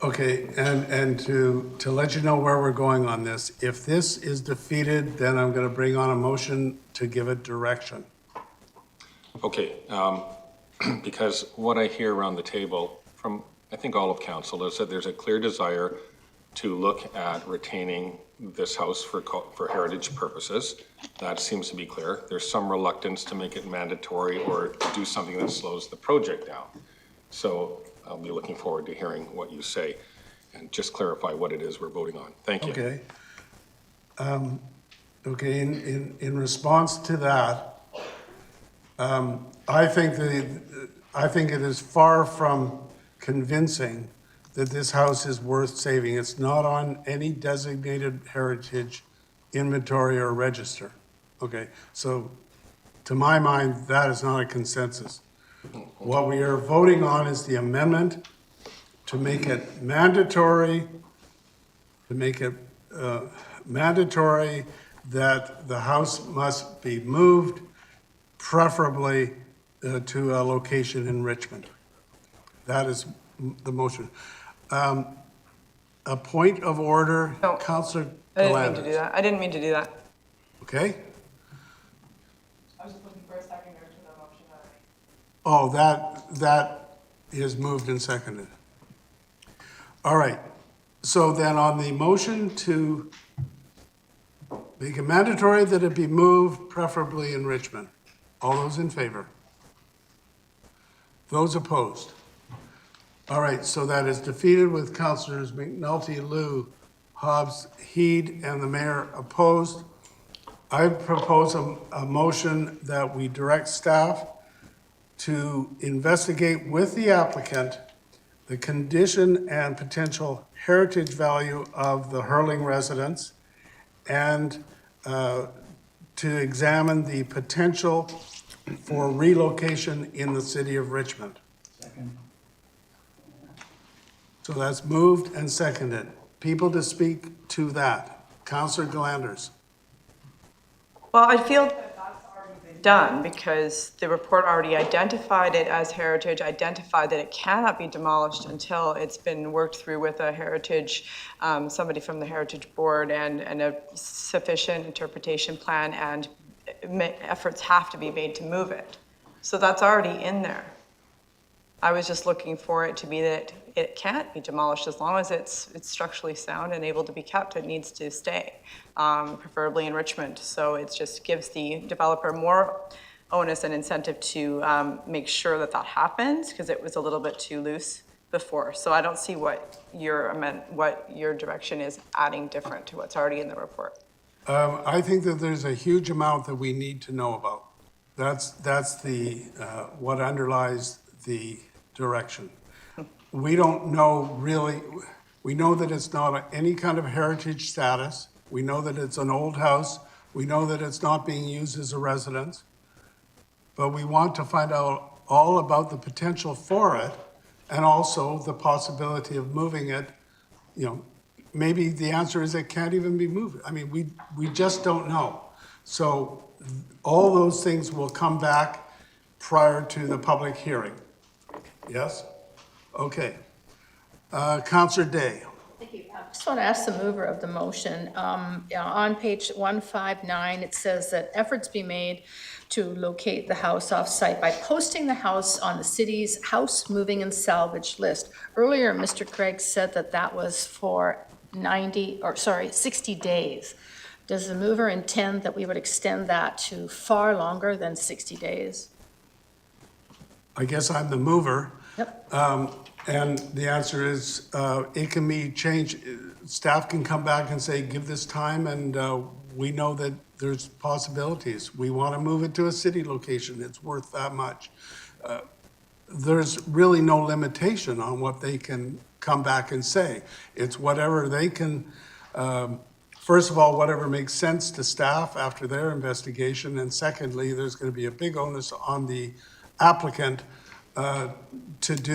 Okay, and to let you know where we're going on this, if this is defeated, then I'm going to bring on a motion to give it direction. Okay, because what I hear around the table from, I think, all of council is that there's a clear desire to look at retaining this house for heritage purposes. That seems to be clear. There's some reluctance to make it mandatory or to do something that slows the project down. So I'll be looking forward to hearing what you say and just clarify what it is we're voting on. Thank you. Okay. Okay, in response to that, I think it is far from convincing that this house is worth saving. It's not on any designated heritage inventory or register. Okay, so to my mind, that is not a consensus. What we are voting on is the amendment to make it mandatory, mandatory that the house must be moved, preferably to a location in Richmond. That is the motion. A point of order, No, Councillor I didn't mean to Galandis. do that. I didn't mean to do that. Okay? I was just looking for a seconder to the motion already. Oh, that is moved and seconded. All right. So then on the motion to make it mandatory that it be moved, preferably in Richmond. All those in favor? Those opposed? All right, so that is defeated with Councillors McNulty, Liu, Hobbs, Heed, and the mayor opposed. I propose a motion that we direct staff to investigate with the applicant the condition and potential heritage value of the Hurling residence and to examine the potential for relocation in the city of Richmond. Second. So that's moved and seconded. People to speak to that. Councillor Galandis. Well, I feel that that's already been done because the report already identified it as heritage, identified that it cannot be demolished until it's been worked through with a heritage, somebody from the Heritage Board and a sufficient interpretation plan, and efforts have to be made to move it. So that's already in there. I was just looking for it to be that it can't be demolished as long as it's structurally sound and able to be kept. It needs to stay, preferably in Richmond. So it just gives the developer more onus and incentive to make sure that that happens, because it was a little bit too loose before. So I don't see what your direction is adding different to what's already in the report. I think that there's a huge amount that we need to know about. That's the what underlies the direction. We don't know really, we know that it's not any kind of heritage status. We know that it's an old house. We know that it's not being used as a residence. But we want to find out all about the potential for it and also the possibility of moving it. You know, maybe the answer is it can't even be moved. I mean, we just don't know. So all those things will come back prior to the public hearing. Yes? Okay. Councillor Day. Thank you. just want to ask the mover of the motion, on page 159, it says that efforts be made to locate the house off-site by posting the house on the city's house moving and salvage list. Earlier, Mr. Craig said that that was for 60 days. Does the mover intend that we would extend that to far longer than 60 days? I guess I'm the mover. Yep. And the answer is, it can be changed. Staff can come back and say, give this time, and we know that there's possibilities. We want to move it to a city location. It's worth that much. There's really no limitation on what they can come back and say. It's whatever they can, first of all, whatever makes sense to staff after their investigation. And secondly, there's going to be a big onus on the applicant to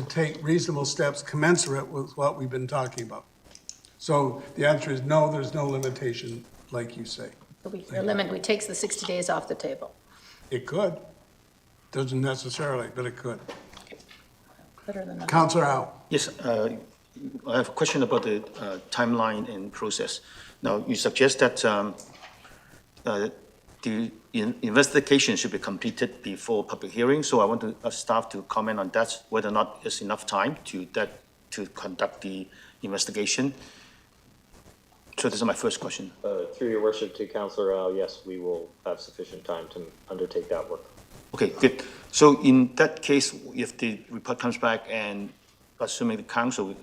take reasonable steps commensurate with what we've been talking about. So the answer is no, there's no limitation, like you say. We takes the 60 days off the table. It could. Doesn't necessarily, but it could. Better than that. Councillor Howe. Yes, I have a question about the timeline and process. Now, you suggest that the investigation should be completed before public hearing, so I want staff to comment on that, whether or not there's enough time to conduct the investigation. So this is my first question. Through your worship to Councillor Rao, yes, we will have sufficient time to undertake that work. Okay, good. So in that case, if the report comes back and assuming the council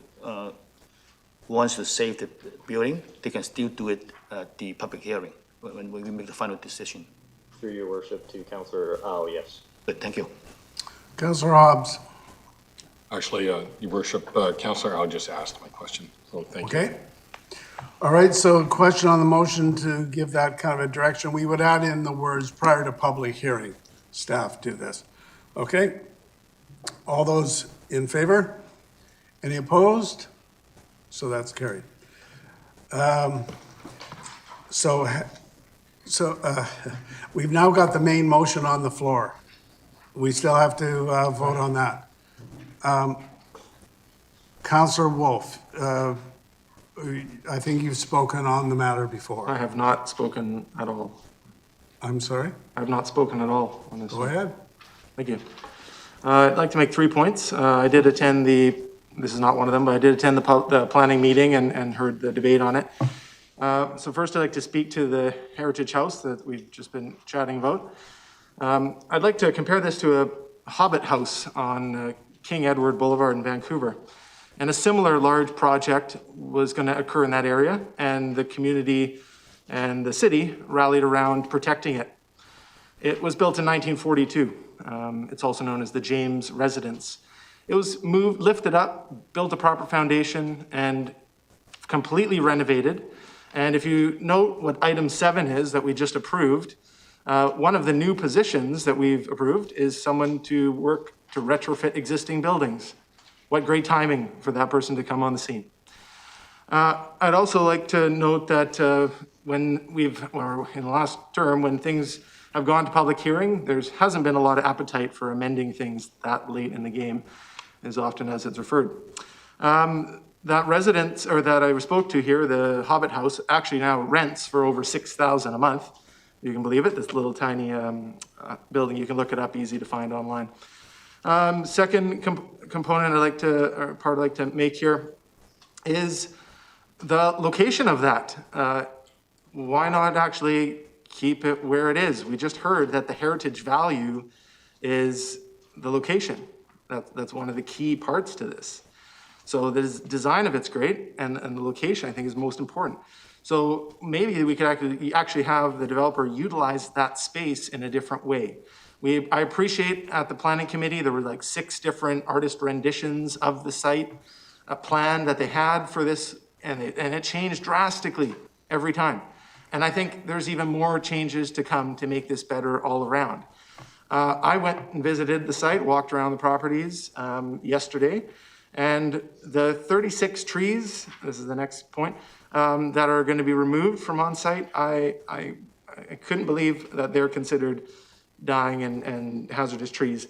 wants to save the building, they can still do it at the public hearing when we make the final decision. Through your worship to Councillor Rao, yes. Good, thank you. Councillor Hobbs. Actually, Your Worship, Councillor Al just asked my question, so thank you. Okay. All right, so question on the motion to give that kind of a direction. We would add in the words prior to public hearing. Staff do this. Okay? All those in favor? Any opposed? So that's carried. We've now got the main motion on the floor. We still have to vote on that. Councillor Wolf, I think you've spoken on the matter before. I have not spoken at all. I'm sorry? I have not spoken at all on this. Go ahead. Thank you. I'd like to make 3 points. I did attend this is not one of them, but I did attend the planning meeting and heard the debate on it. So first I'd like to speak to the Heritage House that we've just been chatting about. I'd like to compare this to a Hobbit house on King Edward Boulevard in Vancouver. And a similar large project was going to occur in that area, and the community and the city rallied around protecting it. It was built in 1942. It's also known as the James Residence. It was lifted up, built a proper foundation, and completely renovated. And if you note what item 7 is that we just approved, one of the new positions that we've approved is someone to work to retrofit existing buildings. What great timing for that person to come on the scene. I'd also like to note that in the last term, when things have gone to public hearing, there hasn't been a lot of appetite for amending things that late in the game, as often as it's referred. That residence, or that I spoke to here, the Hobbit House, actually now rents for over $6,000 a month. You can believe it, this little tiny building. You can look it up, easy to find online. Second component I'd like to make here is the location of that. Why not actually keep it where it is? We just heard that the heritage value is the location. That's one of the key parts to this. So the design of it's great, and the location I think is most important. So maybe we could actually have the developer utilize that space in a different way. I appreciate at the planning committee, there were like 6 different artist renditions of the site, a plan that they had for this, and it changed drastically every time. And I think there's even more changes to come to make this better all around. I went and visited the site, walked around the properties yesterday, and the 36 trees, this is the next point, that are going to be removed from on site, I couldn't believe that they're considered dying and hazardous trees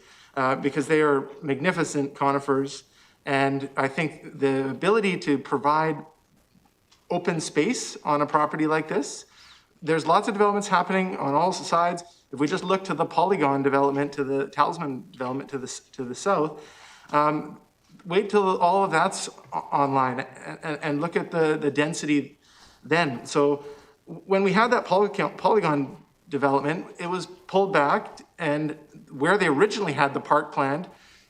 because they are magnificent conifers, And I think the ability to provide open space on a property like this, there's lots of developments happening on all sides. If we just look to the Polygon development, to the Talisman development to the south, wait till all of that's online and look at the density then. So when we had that Polygon development, it was pulled back, and where they originally had the park planned,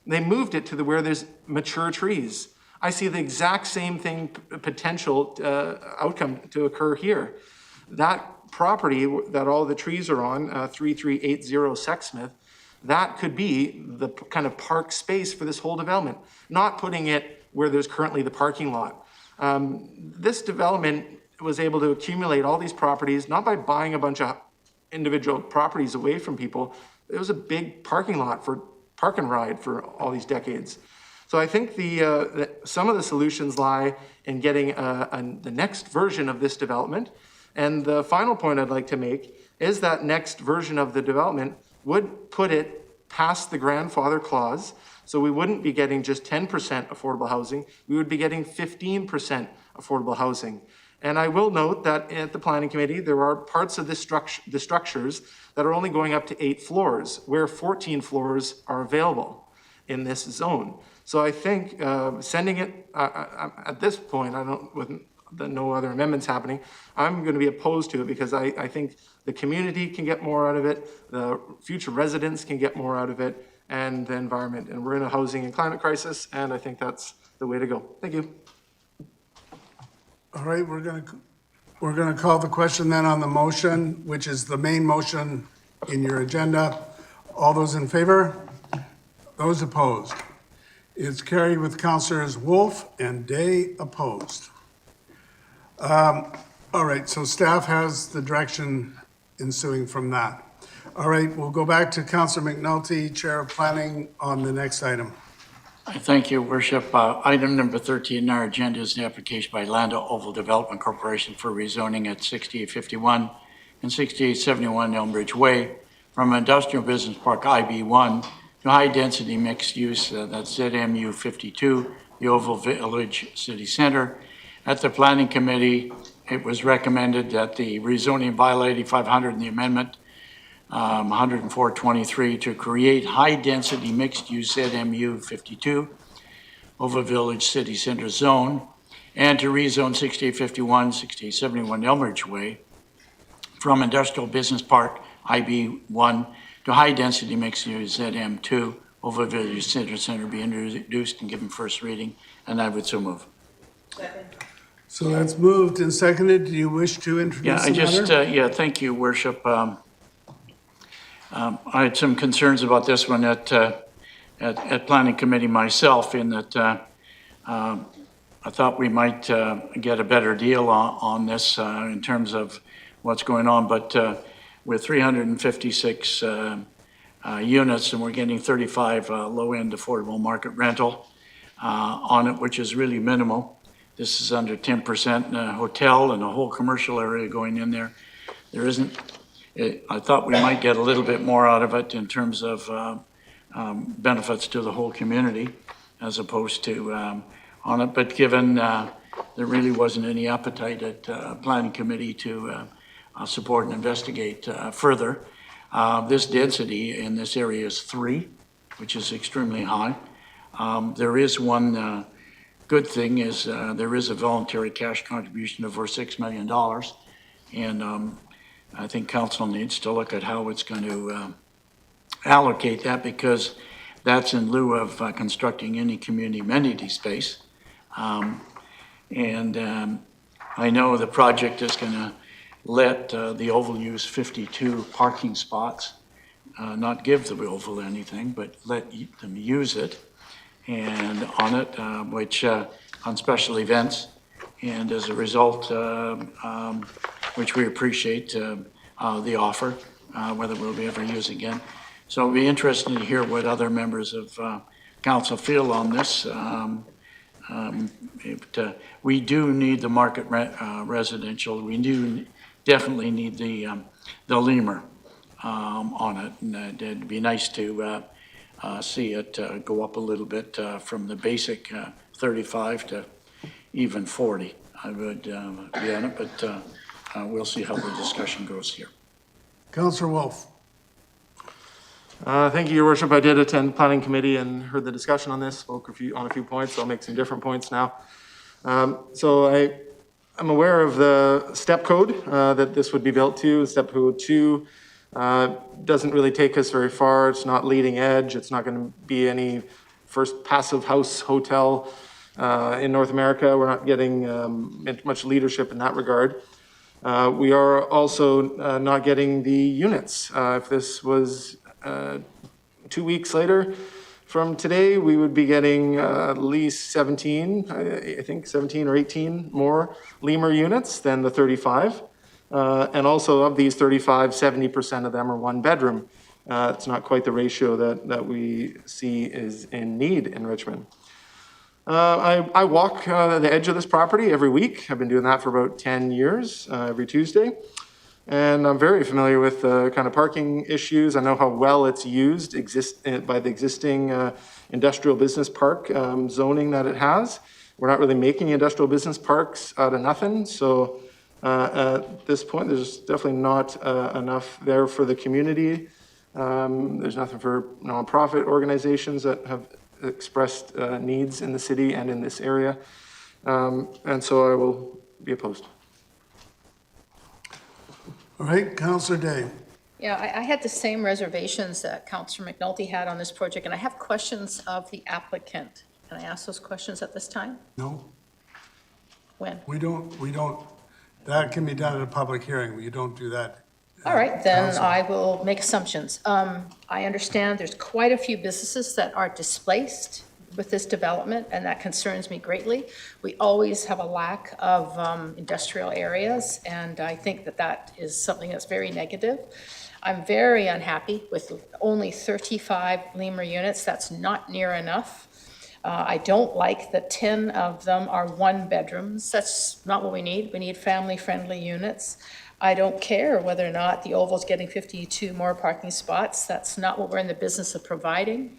they moved it to where there's mature trees. I see the exact same thing, potential outcome to occur here. That property that all the trees are on, 3380 Sexsmith, that could be the kind of park space for this whole development, not putting it where there's currently the parking lot. This development was able to accumulate all these properties, not by buying a bunch of individual properties away from people. It was a big parking lot for park and ride for all these decades. So I think some of the solutions lie in getting the next version of this development. And the final point I'd like to make is that next version of the development would put it past the grandfather clause. So we wouldn't be getting just 10% affordable housing. We would be getting 15% affordable housing. And I will note that at the planning committee, there are parts of the structures that are only going up to 8 floors, where 14 floors are available in this zone. So I think sending it, at this point, with no other amendments happening, I'm going to be opposed to it because I think the community can get more out of it, the future residents can get more out of it, and the environment. And we're in a housing and climate crisis, and I think that's the way to go. Thank you. All right, we're gonna call the question then on the motion, which is the main motion in your agenda. All those in favor? Those opposed? It's carried with Councilors Wolf and Day opposed. All right, so staff has the direction ensuing from that. All right, we'll go back to Councilor McNulty, Chair of Planning, on the next item. Thank you, Worship. Item number 13 on our agenda is the application by Landa Oval Development Corporation for rezoning at 6851 and 6871 Elmbridge Way from Industrial Business Park IB1 to high-density mixed-use, that's ZMU 52, the Oval Village City Center. At the Planning Committee, it was recommended that the rezoning bylaw 8500 and the amendment 10423 to create high-density mixed-use ZMU 52 over Village City Center Zone and to rezone 6851, 6871 Elmbridge Way from Industrial Business Park IB1 to high-density mixed-use ZM2 over Village Center be introduced and given first reading, and I would so move. So that's moved and seconded. Do you wish to introduce the matter? Thank you, Worship. I had some concerns about this one at Planning Committee myself, in that I thought we might get a better deal on this in terms of what's going on, but with 356 units and we're getting 35 low-end affordable market rental on it, which is really minimal. This is under 10% in a hotel and a whole commercial area going in there. There isn't. I thought we might get a little bit more out of it in terms of benefits to the whole community as opposed to on it. But given there really wasn't any appetite at Planning Committee to support and investigate further, this density in this area is 3, which is extremely high. There is one good thing is there is a voluntary cash contribution of over $6 million. And I think council needs to look at how it's going to allocate that, because that's in lieu of constructing any community amenity space. I know the project is going to let the Oval use 52 parking spots, not give the Oval anything, but let them use it and on it, which on special events. And as a result, which we appreciate the offer, whether we'll be ever used again. So it'll be interesting to hear what other members of council feel on this. We do need the market residential. We do definitely need the lemur on it. And it'd be nice to see it go up a little bit from the basic 35 to even 40. I would be on it, but we'll see how the discussion goes here. Councillor Wolf. Thank you, Your Worship. I did attend planning committee and heard the discussion on this, spoke on a few points. I'll make some different points now. So I'm aware of the step code that this would be built to. Step code 2 doesn't really take us very far. It's not leading edge. It's not going to be any first passive house hotel in North America. We're not getting much leadership in that regard. We are also not getting the units. If this was 2 weeks later from today, we would be getting at least 17, I think 17 or 18 more lemur units than the 35. And also of these 35, 70% of them are one bedroom. It's not quite the ratio that we see is in need in Richmond. I walk the edge of this property every week. I've been doing that for about 10 years, every Tuesday. And I'm very familiar with the kind of parking issues. I know how well it's used by the existing industrial business park zoning that it has. We're not really making industrial business parks out of nothing. So at this point, there's definitely not enough there for the community. There's nothing for nonprofit organizations that have expressed needs in the city and in this area. And so I will be opposed. All right, Councillor Day. Yeah, I had the same reservations that Councillor McNulty had on this project, and I have questions of the applicant. Can I ask those questions at this time? No, When? we don't, that can be done at a public hearing. You don't do that. All right, then Council. I will make assumptions. I understand there's quite a few businesses that are displaced with this development, and that concerns me greatly. We always have a lack of industrial areas, and I think that is something that's very negative. I'm very unhappy with only 35 lemur units. That's not near enough. I don't like that 10 of them are one bedrooms. That's not what we need. We need family-friendly units. I don't care whether or not the Oval's getting 52 more parking spots. That's not what we're in the business of providing.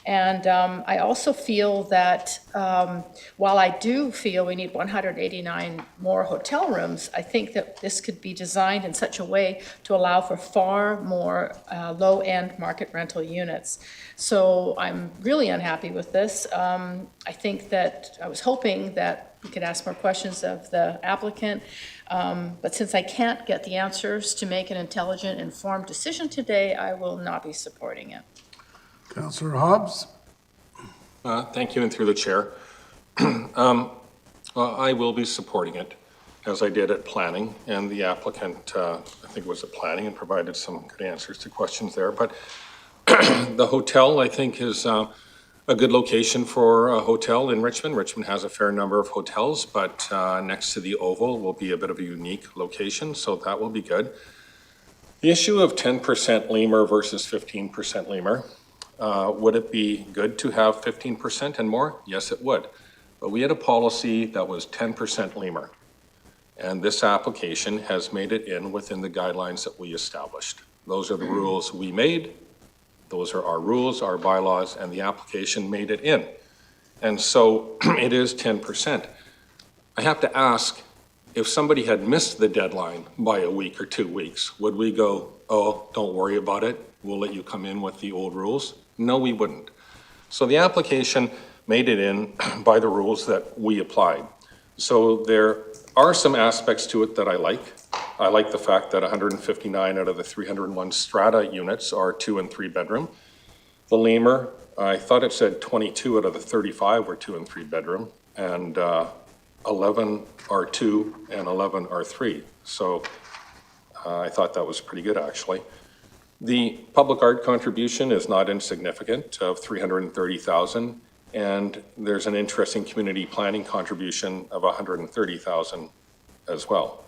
And I also feel that while I do feel we need 189 more hotel rooms, I think that this could be designed in such a way to allow for far more low-end market rental units. So I'm really unhappy with this. I think that I was hoping that we could ask more questions of the applicant. But since I can't get the answers to make an intelligent, informed decision today, I will not be supporting it. Councillor Hobbs. Thank you, and through the chair. Well, I will be supporting it, as I did at planning, and the applicant, I think it was at planning, and provided some good answers to questions there. But the hotel, I think, is a good location for a hotel in Richmond. Richmond has a fair number of hotels, but next to the Oval will be a bit of a unique location, so that will be good. The issue of 10% lemur versus 15% lemur, would it be good to have 15% and more? Yes, it would. But we had a policy that was 10% lemur. And this application has made it in within the guidelines that we established. Those are the rules we made. Those are our rules, our bylaws, and the application made it in. And so it is 10%. I have to ask, if somebody had missed the deadline by a week or 2 weeks, would we go, oh, don't worry about it, we'll let you come in with the old rules? No, we wouldn't. So the application made it in by the rules that we applied. So there are some aspects to it that I like. I like the fact that 159 out of the 301 strata units are 2 and 3 bedroom. The lemur, I thought it said 22 out of the 35 were 2 and 3 bedroom, and 11 are 2 and 11 are 3. So I thought that was pretty good, actually. The public art contribution is not insignificant, of $330,000, and there's an interesting community planning contribution of $130,000 as well.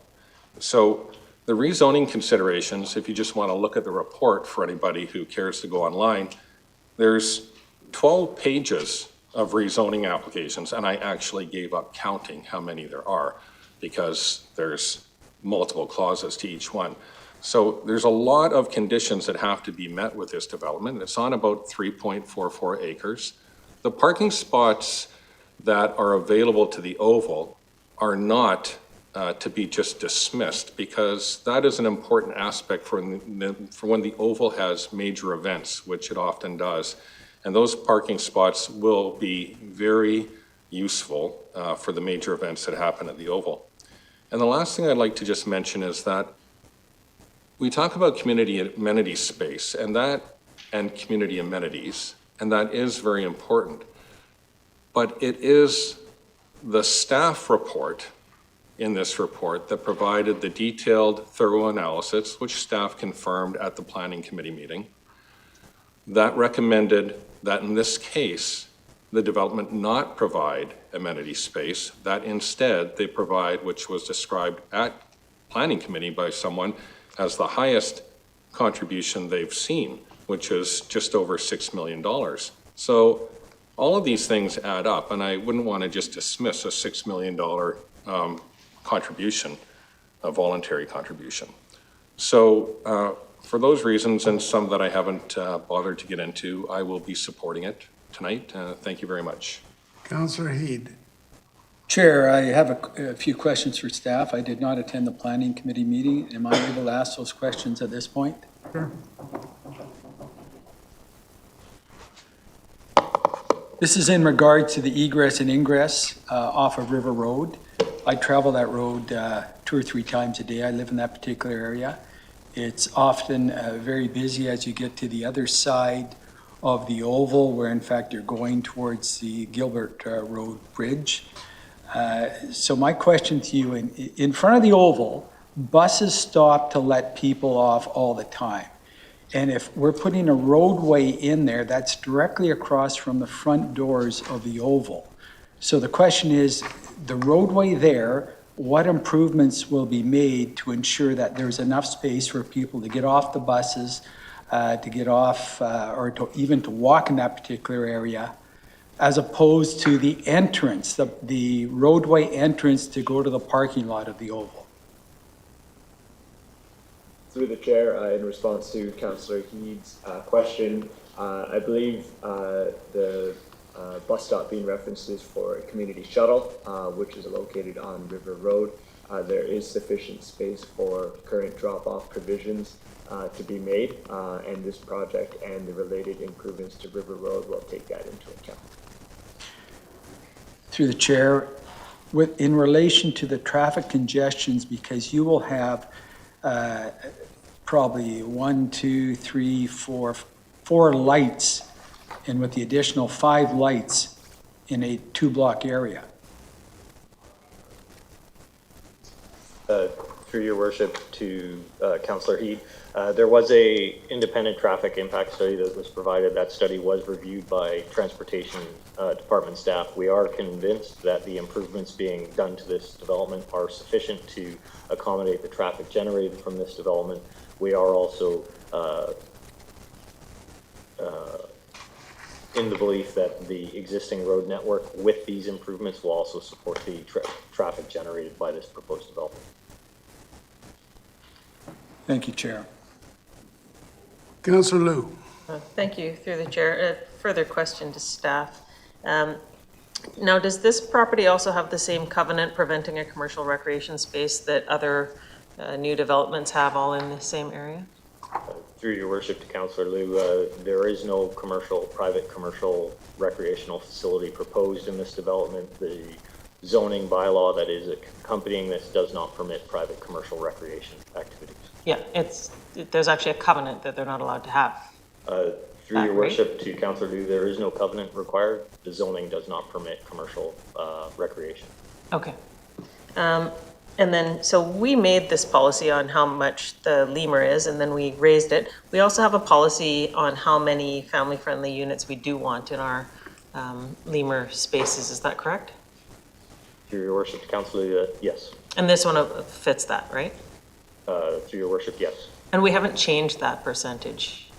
So the rezoning considerations, if you just want to look at the report for anybody who cares to go online, there's 12 pages of rezoning applications, and I actually gave up counting how many there are because there's multiple clauses to each one. So there's a lot of conditions that have to be met with this development. It's on about 3.44 acres. The parking spots that are available to the Oval are not to be just dismissed, because that is an important aspect for when the Oval has major events, which it often does. And those parking spots will be very useful for the major events that happen at the Oval. And the last thing I'd like to just mention is that we talk about community amenity space and community amenities, and that is very important. But it is the staff report in this report that provided the detailed, thorough analysis, which staff confirmed at the Planning Committee meeting, that recommended that in this case, the development not provide amenity space, that instead they provide, which was described at Planning Committee by someone as the highest contribution they've seen, which is just over $6 million. So all of these things add up, and I wouldn't want to just dismiss a $6 million contribution, a voluntary contribution. So for those reasons, and some that I haven't bothered to get into, I will be supporting it tonight. Thank you very much. Councillor Heed. Chair, I have a few questions for staff. I did not attend the Planning Committee meeting. Am I able to ask those questions at this point? Sure. This is in regard to the egress and ingress off of River Road. I travel that road 2 or 3 times a day. I live in that particular area. It's often very busy as you get to the other side of the Oval, where in fact you're going towards the Gilbert Road Bridge. So my question to you, in front of the Oval, buses stop to let people off all the time. And if we're putting a roadway in there, that's directly across from the front doors of the Oval. So the question is, the roadway there, what improvements will be made to ensure that there's enough space for people to get off the buses, to get off, or even to walk in that particular area, as opposed to the entrance, the roadway entrance to go to the parking lot of the Oval? Through the chair, in response to Councillor Heed's question, I believe the bus stop being referenced is for a community shuttle, which is located on River Road. There is sufficient space for current drop-off provisions to be made, and this project and the related improvements to River Road will take that into account. Through the chair, in relation to the traffic congestions, because you will have probably 1, 2, 3, 4 lights, and with the additional 5 lights in a 2-block area. Through your worship to Councillor Heed, there was a independent traffic impact study that was provided. That study was reviewed by Transportation Department staff. We are convinced that the improvements being done to this development are sufficient to accommodate the traffic generated from this development. We are also in the belief that the existing road network with these improvements will also support the traffic generated by this proposed development. Thank you, Chair. Councillor Liu. Thank you, through the chair. A further question to staff. Now, does this property also have the same covenant preventing a commercial recreation space that other new developments have, all in the same area? Through your worship to Councillor Liu, there is no private commercial recreational facility proposed in this development. The zoning bylaw that is accompanying this does not permit private commercial recreation activities. Yeah, there's actually a covenant that they're not allowed to have. Through your worship to Councillor Liu, there is no covenant required. The zoning does not permit commercial recreation. Okay. And then, so we made this policy on how much the lemur is, and then we raised it. We also have a policy on how many family-friendly units we do want in our lemur spaces. Is that correct? Through your worship to Councillor Liu, yes. And this one fits that, right? Through your worship, yes. And we haven't changed that percentage?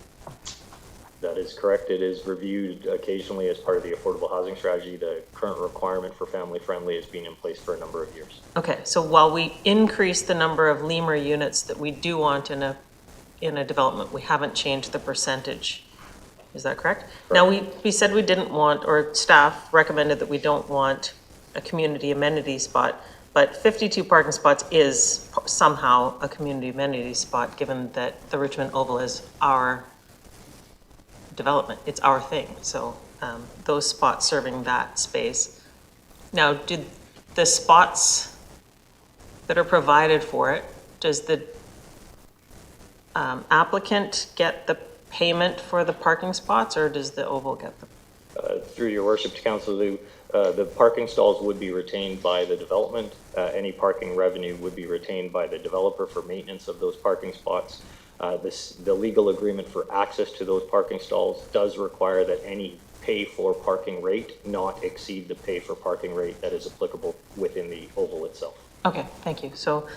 That is correct. It is reviewed occasionally as part of the affordable housing strategy. The current requirement for family-friendly has been in place for a number of years. Okay, so while we increase the number of lemur units that we do want in a development, we haven't changed the percentage. Is that correct? Now, we said we didn't want, or staff recommended that we don't want a community amenity spot, but 52 parking spots is somehow a community amenity spot, given that the Richmond Oval is our development. It's our thing. So those spots serving that space. Now, did the spots that are provided for it, does the applicant get the payment for the parking spots, or does the Oval get them? Through your worship to council, the parking stalls would be retained by the development. Any parking revenue would be retained by the developer for maintenance of those parking spots. The legal agreement for access to those parking stalls does require that any pay for parking rate not exceed the pay for parking rate that is applicable within the Oval itself. Okay, thank you. So,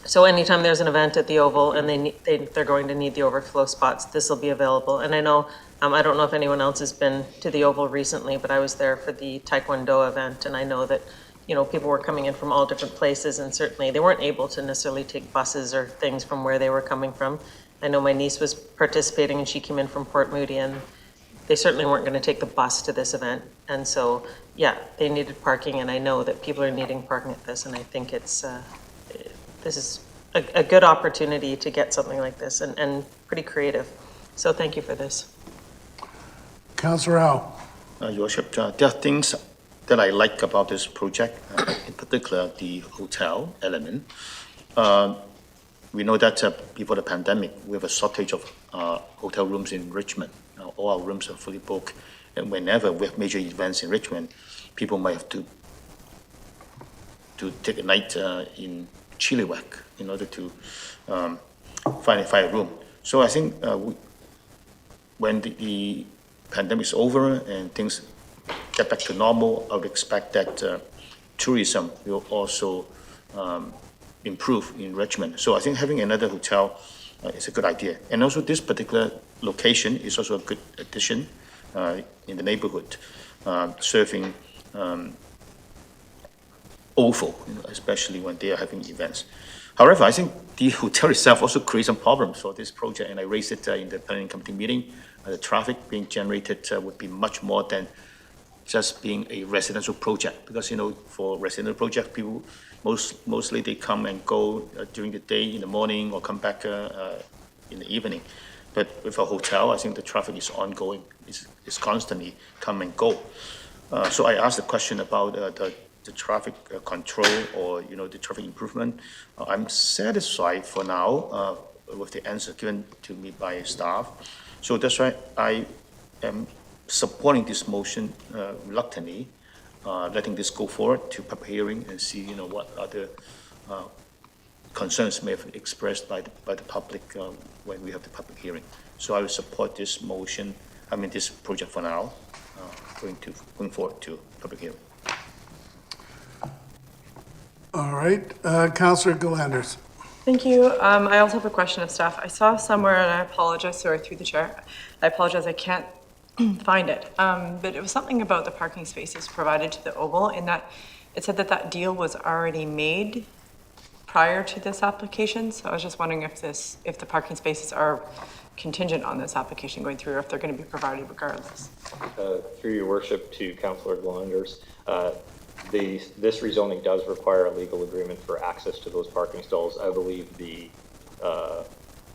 so anytime there's an event at the Oval and they're going to need the overflow spots, this will be available. And I know, I don't know if anyone else has been to the Oval recently, but I was there for the Taekwondo event, and I know that, you know, people were coming in from all different places, and certainly they weren't able to necessarily take buses or things from where they were coming from. I know my niece was participating, and she came in from Port Moody, and they certainly weren't going to take the bus to this event. And so, yeah, they needed parking, and I know that people are needing parking at this, and I think it's, this is a good opportunity to get something like this, and pretty creative. So thank you for this. Councillor Howe. Your Worship, there are things that I like about this project, in particular the hotel element. We know that before the pandemic, we have a shortage of hotel rooms in Richmond. All our rooms are fully booked, and whenever we have major events in Richmond, people might have to take a night in Chilliwack in order to find a room. So I think when the pandemic is over and things get back to normal, I would expect that tourism will also improve in Richmond. So I think having another hotel is a good idea. And also this particular location is also a good addition in the neighborhood, serving Oval, especially when they are having events. However, I think the hotel itself also creates some problems for this project, and I raised it in the planning committee meeting. The traffic being generated would be much more than just being a residential project, because, you know, for residential project, people mostly they come and go during the day, in the morning, or come back in the evening. But with a hotel, I think the traffic is ongoing. It's constantly come and go. So I asked the question about the traffic control, or, you know, the traffic improvement. I'm satisfied for now with the answer given to me by staff. So that's why I am supporting this motion reluctantly, letting this go forward to public hearing and see, you know, what other concerns may have expressed by the public when we have the public hearing. So I will support this motion, this project for now, going forward to public hearing. All right, Councillor Galanders. Thank you. I also have a question of staff. I saw somewhere, and I apologize, sorry, through the chair. I apologize, I can't find it. But it was something about the parking spaces provided to the Oval, in that it said that that deal was already made prior to this application. So I was just wondering if the parking spaces are contingent on this application going through, or if they're going to be provided regardless. Through your worship to Councillor Galanders, this rezoning does require a legal agreement for access to those parking stalls. I believe the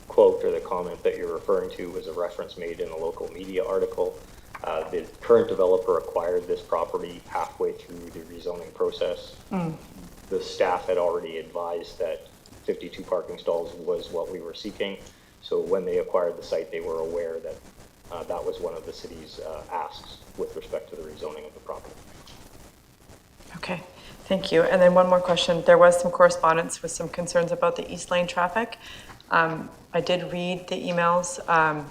quote or the comment that you're referring to was a reference made in a local media article. The current developer acquired this property halfway through the rezoning process. The staff had already advised that 52 parking stalls was what we were seeking. So when they acquired the site, they were aware that that was one of the city's asks with respect to the rezoning of the property. Okay, thank you. And then one more question. There was some correspondence with some concerns about the East Lane traffic. I did read the emails, and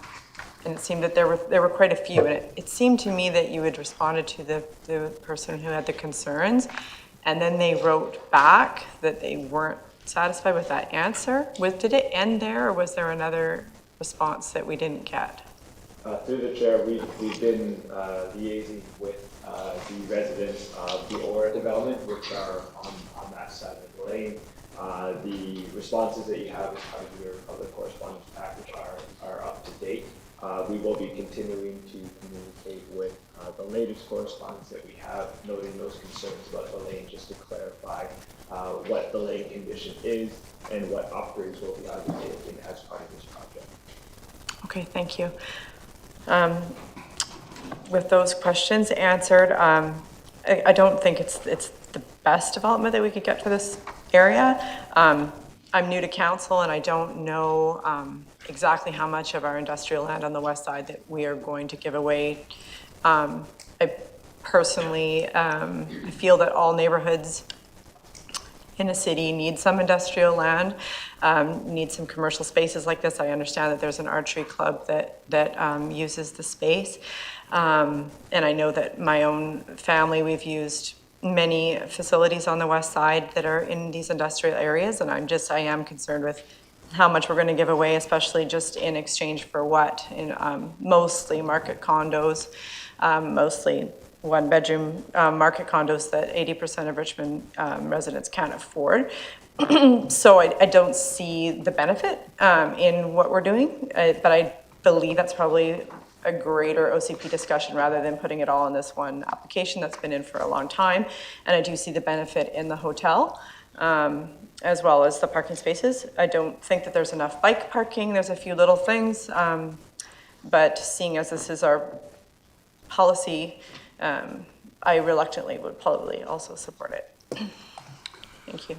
it seemed that there were quite a few. And it seemed to me that you had responded to the person who had the concerns, and then they wrote back that they weren't satisfied with that answer. Did it end there, or was there another response that we didn't get? Through the chair, we've been liaising with the residents of the Aura development, which are on that side of the lane. The responses that you have as part of your public correspondence package are up to date. We will be continuing to communicate with the latest correspondence that we have, noting those concerns about the lane, just to clarify what the lane condition is and what upgrades will be undertaken as part of this project. Okay, thank you. With those questions answered, I don't think it's the best development that we could get for this area. I'm new to council and I don't know exactly how much of our industrial land on the west side that we are going to give away. I personally feel that all neighborhoods in a city need some industrial land, need some commercial spaces like this. I understand that there's an archery club that uses the space. And I know that my own family, we've used many facilities on the west side that are in these industrial areas, and I am concerned with how much we're going to give away, especially just in exchange for what, in mostly market condos, mostly one-bedroom market condos that 80% of Richmond residents can't afford. So I don't see the benefit in what we're doing, but I believe that's probably a greater OCP discussion rather than putting it all in this one application that's been in for a long time. And I do see the benefit in the hotel, as well as the parking spaces. I don't think that there's enough bike parking. There's a few little things, but seeing as this is our policy, I reluctantly would probably also support it. Thank you.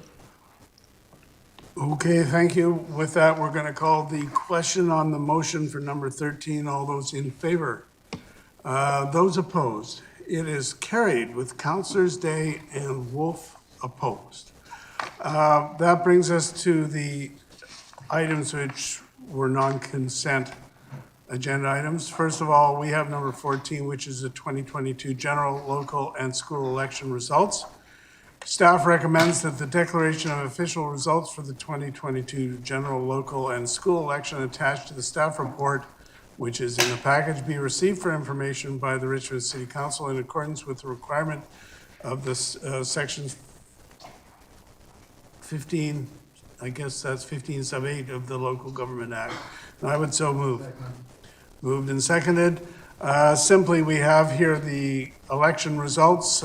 Okay, thank you. With that, we're going to call the question on the motion for number 13. All those in favor? Those opposed? It is carried with Councillors Day and Wolf opposed. That brings us to the items which were non-consent agenda items. First of all, we have number 14, which is the 2022 general, local, and school election results. Staff recommends that the declaration of official results for the 2022 general, local, and school election attached to the staff report, which is in the package, be received for information by the Richmond City Council in accordance with the requirement of this section 15, I guess that's 15 sub 8 of the Local Government Act. And I would so move. Moved and seconded. Simply, we have here the election results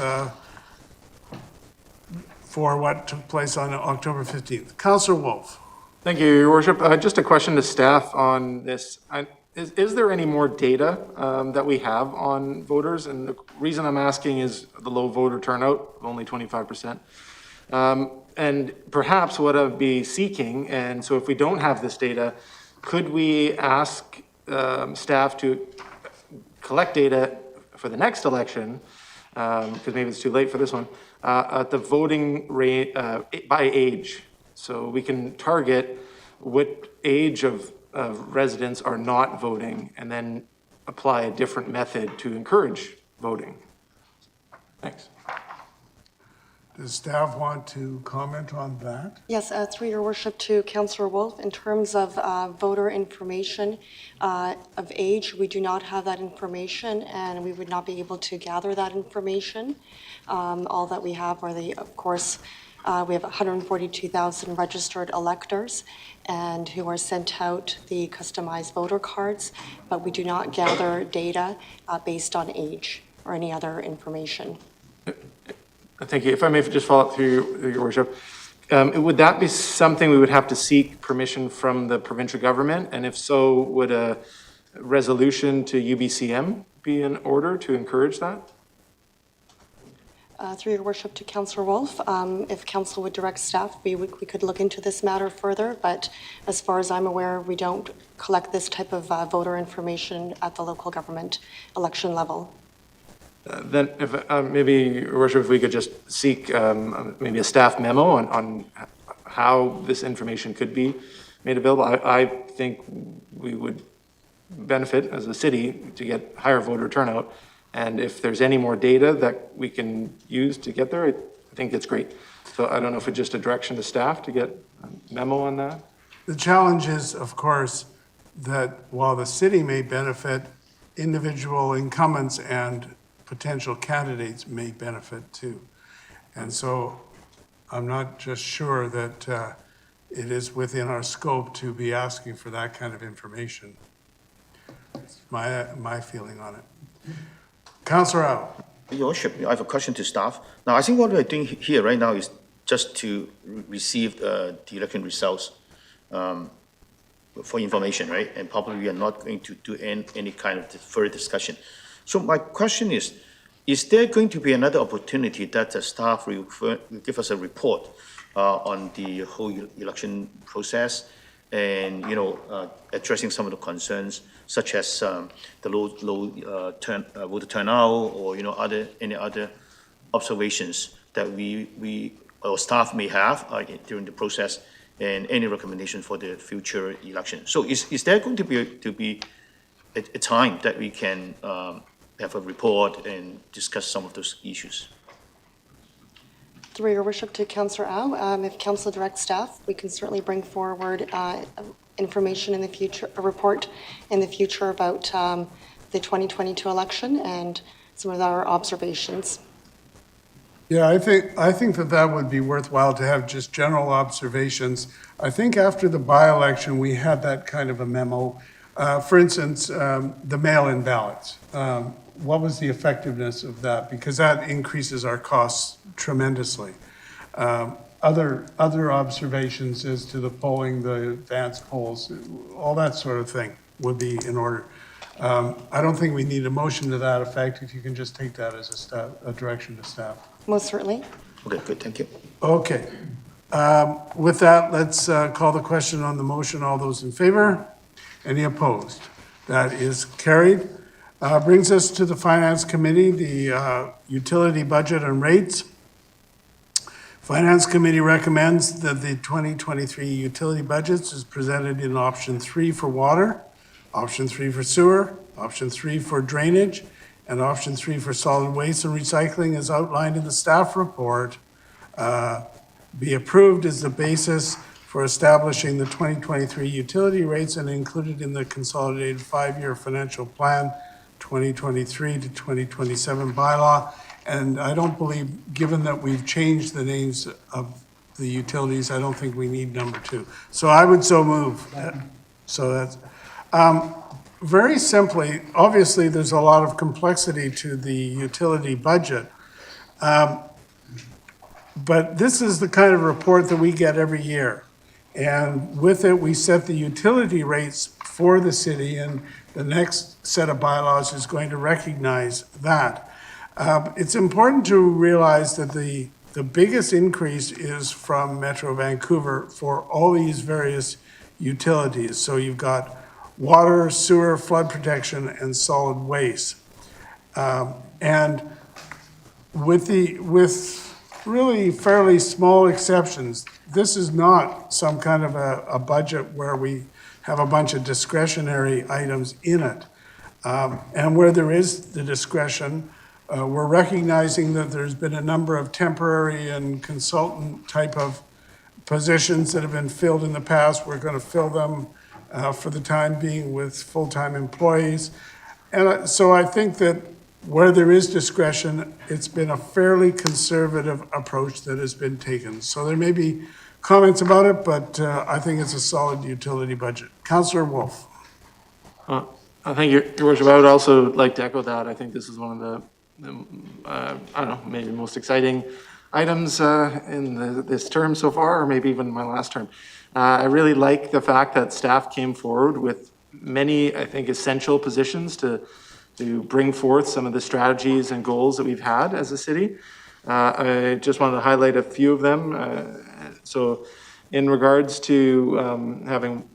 for what took place on October 15th. Councillor Wolf. Thank you, Your Worship. Just a question to staff on this. Is there any more data that we have on voters? And the reason I'm asking is the low voter turnout, only 25%. And perhaps what I'd be seeking, and so if we don't have this data, could we ask staff to collect data for the next election, because maybe it's too late for this one, at the voting rate by age. So we can target what age of residents are not voting and then apply a different method to encourage voting. Thanks. Does staff want to comment on that? Yes, through your worship to Councillor Wolf, in terms of voter information of age, we do not have that information and we would not be able to gather that information. All that we have are of course, we have 142,000 registered electors and who are sent out the customized voter cards, but we do not gather data based on age or any other information. Thank you. If I may just follow up through your worship, would that be something we would have to seek permission from the provincial government? And if so, would a resolution to UBCM be in order to encourage that? Through your worship to Councillor Wolf, if council would direct staff, we could look into this matter further, but as far as I'm aware, we don't collect this type of voter information at the local government election level. Then if maybe, Your Worship, if we could just seek maybe a staff memo on how this information could be made available. I think we would benefit as a city to get higher voter turnout. And if there's any more data that we can use to get there, I think it's great. So I don't know if it's just a direction to staff to get a memo on that. The challenge is, of course, that while the city may benefit, individual incumbents and potential candidates may benefit too. And so I'm not just sure that it is within our scope to be asking for that kind of information. It's my feeling on it. Councillor Au. Your Worship, I have a question to staff. Now, I think what we're doing here right now is just to receive the election results for information, right? And probably we are not going to do any kind of further discussion. So my question is there going to be another opportunity that the staff will give us a report on the whole election process and, addressing some of the concerns such as the low voter turnout or, any other observations that we or staff may have during the process and any recommendation for the future election. So is there going to be a time that we can have a report and discuss some of those issues? Through your worship to Councillor Au, if Council directs staff, we can certainly bring forward information in the future, a report in the future about the 2022 election and some of our observations. Yeah, I think that would be worthwhile to have just general observations. I think after the by-election, we had that kind of a memo. For instance, the mail-in ballots. What was the effectiveness of that? Because that increases our costs tremendously. Other observations as to the polling, the advanced polls, all that sort of thing would be in order. I don't think we need a motion to that effect, if you can just take that as a direction to staff. Most certainly. Okay, good, thank you. Okay. With that, let's call the question on the motion. All those in favor? Any opposed? That is carried. Brings us to the Finance Committee, the utility budget and rates. Finance Committee recommends that the 2023 utility budgets is presented in option 3 for water, option 3 for sewer, option 3 for drainage, and option 3 for solid waste and recycling as outlined in the staff report be approved as the basis for establishing the 2023 utility rates and included in the consolidated 5-year financial plan 2023 to 2027 bylaw. And I don't believe, given that we've changed the names of the utilities, I don't think we need number 2. So I would so move. So that's, very simply, obviously, there's a lot of complexity to the utility budget. But this is the kind of report that we get every year. And with it, we set the utility rates for the city, and the next set of bylaws is going to recognize that. It's important to realize that the biggest increase is from Metro Vancouver for all these various utilities. So you've got water, sewer, flood protection, and solid waste. And with really fairly small exceptions, this is not some kind of a budget where we have a bunch of discretionary items in it. And where there is the discretion, we're recognizing that there's been a number of temporary and consultant type of positions that have been filled in the past. We're going to fill them for the time being with full-time employees. And so I think that where there is discretion, it's been a fairly conservative approach that has been taken. So there may be comments about it, but I think it's a solid utility budget. Councillor Wolf. I think, Your Worship, I would also like to echo that. I think this is one of the I don't know, maybe most exciting items in this term so far, or maybe even my last term. I really like the fact that staff came forward with many, I think, essential positions to bring forth some of the strategies and goals that we've had as a city. I just wanted to highlight a few of them. So in regards to having,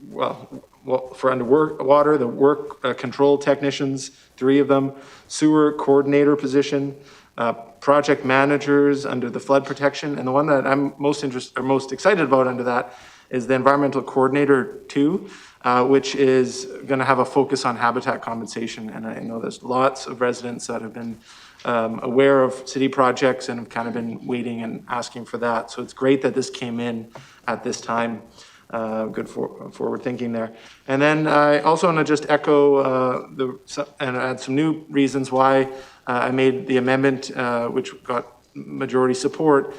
for underwater, the work control technicians, 3 of them, sewer coordinator position, project managers under the flood protection, and the one that I'm most excited about under that is the environmental coordinator 2, which is going to have a focus on habitat compensation. And I know there's lots of residents that have been aware of city projects and have kind of been waiting and asking for that. So it's great that this came in at this time. Good forward thinking there. And then I also want to just echo and add some new reasons why I made the amendment, which got majority support,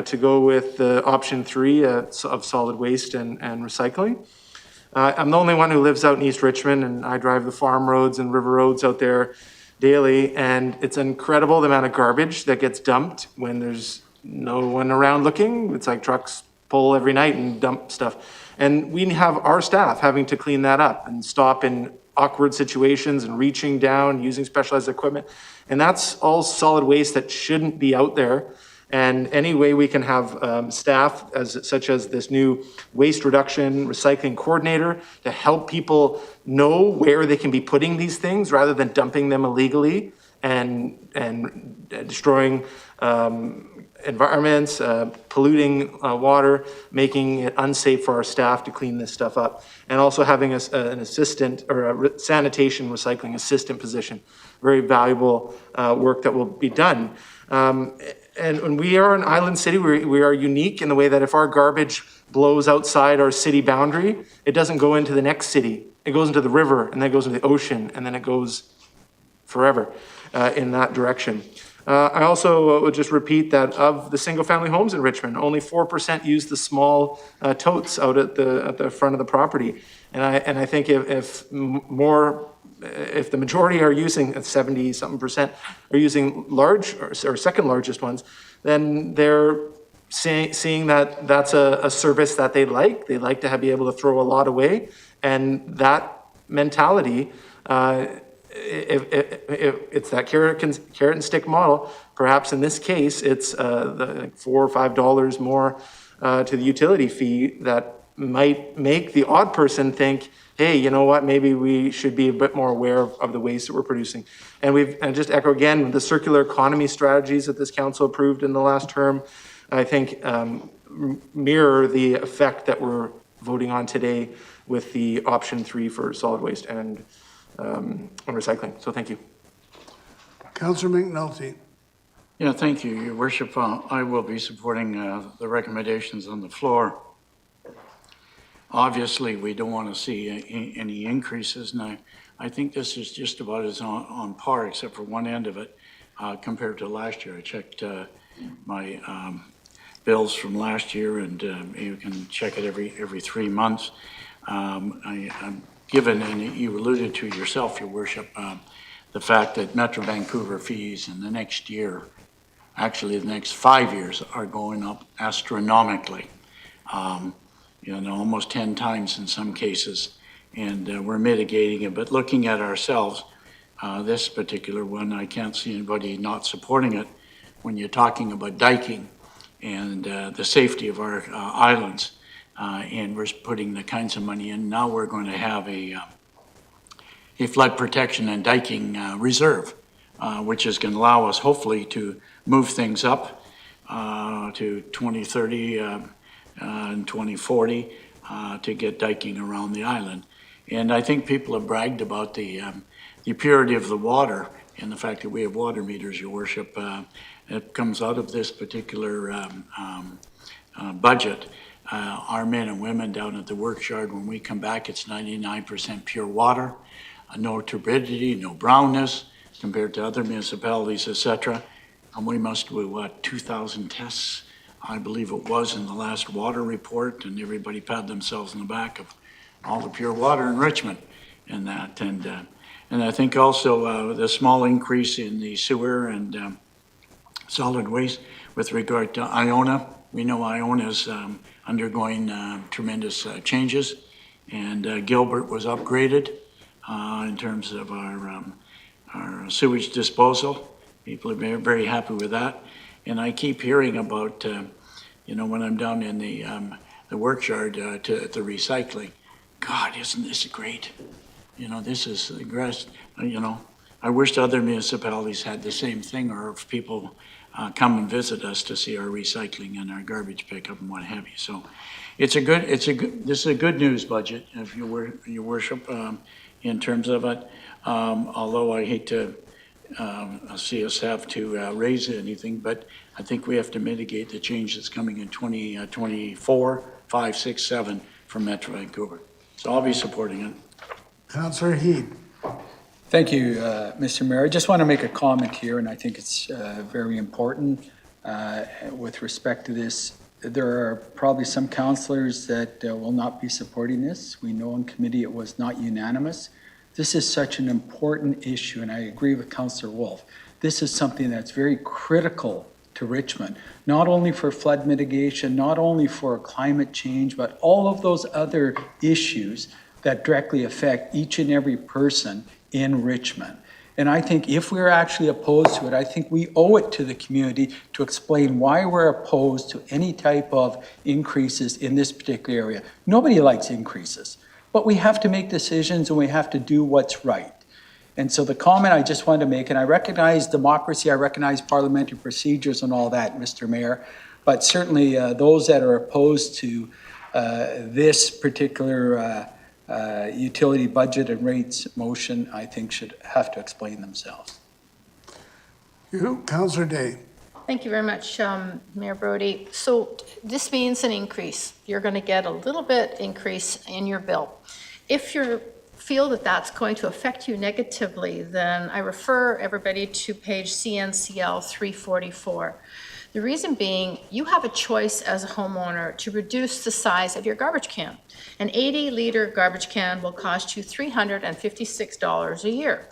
to go with option 3 of solid waste and recycling. I'm the only one who lives out in East Richmond, and I drive the farm roads and river roads out there daily, and it's incredible the amount of garbage that gets dumped when there's no one around looking. It's like trucks pull every night and dump stuff. And we have our staff having to clean that up and stop in awkward situations and reaching down, using specialized equipment. And that's all solid waste that shouldn't be out there. And any way we can have staff such as this new waste reduction recycling coordinator to help people know where they can be putting these things rather than dumping them illegally and destroying environments, polluting water, making it unsafe for our staff to clean this stuff up. And also having an assistant or a sanitation recycling assistant position. Very valuable work that will be done. And when we are an island city, we are unique in the way that if our garbage blows outside our city boundary, it doesn't go into the next city. It goes into the river, and then it goes into the ocean, and then it goes forever in that direction. I also would just repeat that of the single-family homes in Richmond, only 4% use the small totes out at the front of the property. And I think if the majority are using, 70-something%, are using large or second largest ones, then they're seeing that that's a service that they like. They like to be able to throw a lot away. And that mentality, if it's that carrot and stick model, perhaps in this case, it's the $4 or $5 more to the utility fee that might make the odd person think, hey, you know what, maybe we should be a bit more aware of the waste that we're producing. And just echo again, the circular economy strategies that this council approved in the last term, I think mirror the effect that we're voting on today with the option 3 for solid waste and recycling. So thank you. Councillor McNulty. Yeah, thank you, Your Worship. I will be supporting the recommendations on the floor. Obviously, we don't want to see any increases, and I think this is just about as on par, except for one end of it, compared to last year. I checked my bills from last year, and you can check it every 3 months. I'm given, and you alluded to yourself, Your Worship, the fact that Metro Vancouver fees in the next year, actually the next 5 years, are going up astronomically. Almost 10 times in some cases, and we're mitigating it. But looking at ourselves, this particular one, I can't see anybody not supporting it when you're talking about diking and the safety of our islands. And we're putting the kinds of money in. Now we're going to have a flood protection and diking reserve, which is going to allow us hopefully to move things up to 2030 and 2040 to get diking around the island. And I think people have bragged about the purity of the water and the fact that we have water meters, Your Worship. It comes out of this particular budget. Our men and women down at the works yard, when we come back, it's 99% pure water, no turbidity, no brownness compared to other municipalities, etc. And we must do, 2,000 tests, I believe it was, in the last water report, and everybody patted themselves on the back of all the pure water in Richmond and that. And I think also the small increase in the sewer and solid waste with regard to Iona. We know Iona is undergoing tremendous changes, and Gilbert was upgraded in terms of our sewage disposal. People are very, very happy with that. And I keep hearing about, when I'm down in the works yard to the recycling, God, isn't this great? This is the grass, I wish other municipalities had the same thing, or if people come and visit us to see our recycling and our garbage pickup and what have you. So this is a good news budget, if Your Worship, in terms of it. Although I hate to see us have to raise anything, but I think we have to mitigate the change that's coming in 2024, 5, 6, 7 for Metro Vancouver. So I'll be supporting it. Councillor Heed. Thank you, Mr. Mayor. I just want to make a comment here, and I think it's very important with respect to this. There are probably some councillors that will not be supporting this. We know in committee it was not unanimous. This is such an important issue, and I agree with Councillor Wolf. This is something that's very critical to Richmond, not only for flood mitigation, not only for climate change, but all of those other issues that directly affect each and every person in Richmond. And I think if we're actually opposed to it, I think we owe it to the community to explain why we're opposed to any type of increases in this particular area. Nobody likes increases, but we have to make decisions and we have to do what's right. And so the comment I just wanted to make, and I recognize democracy, I recognize parliamentary procedures and all that, Mr. Mayor, but certainly those that are opposed to this particular utility budget and rates motion, I think should have to explain themselves. You, Councillor Day. Thank you very much, Mayor Brody. So this means an increase. You're going to get a little bit increase in your bill. If you feel that that's going to affect you negatively, then I refer everybody to page CNCL 344. The reason being, you have a choice as a homeowner to reduce the size of your garbage can. An 80-liter garbage can will cost you $356 a year.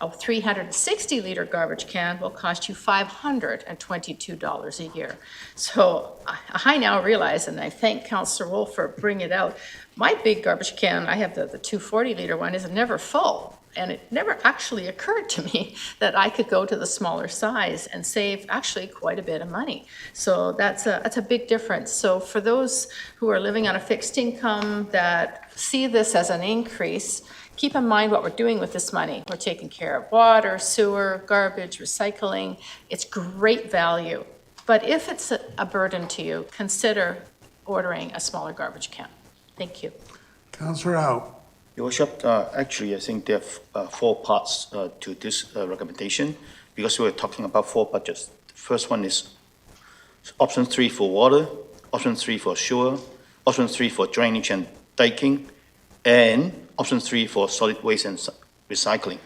A 360-liter garbage can will cost you $522 a year. So I now realize, and I thank Councillor Wolf for bringing it out, my big garbage can, I have the 240-liter one, is never full. And it never actually occurred to me that I could go to the smaller size and save actually quite a bit of money. So that's a big difference. So for those who are living on a fixed income that see this as an increase, keep in mind what we're doing with this money. We're taking care of water, sewer, garbage, recycling. It's great value. But if it's a burden to you, consider ordering a smaller garbage can. Thank you. Councillor Howe. Your Worship, actually, I think there are four parts to this recommendation, because we're talking about four budgets. The first one is option 3 for water, option 3 for sewer, option 3 for drainage and diking, and option 3 for solid waste and recycling.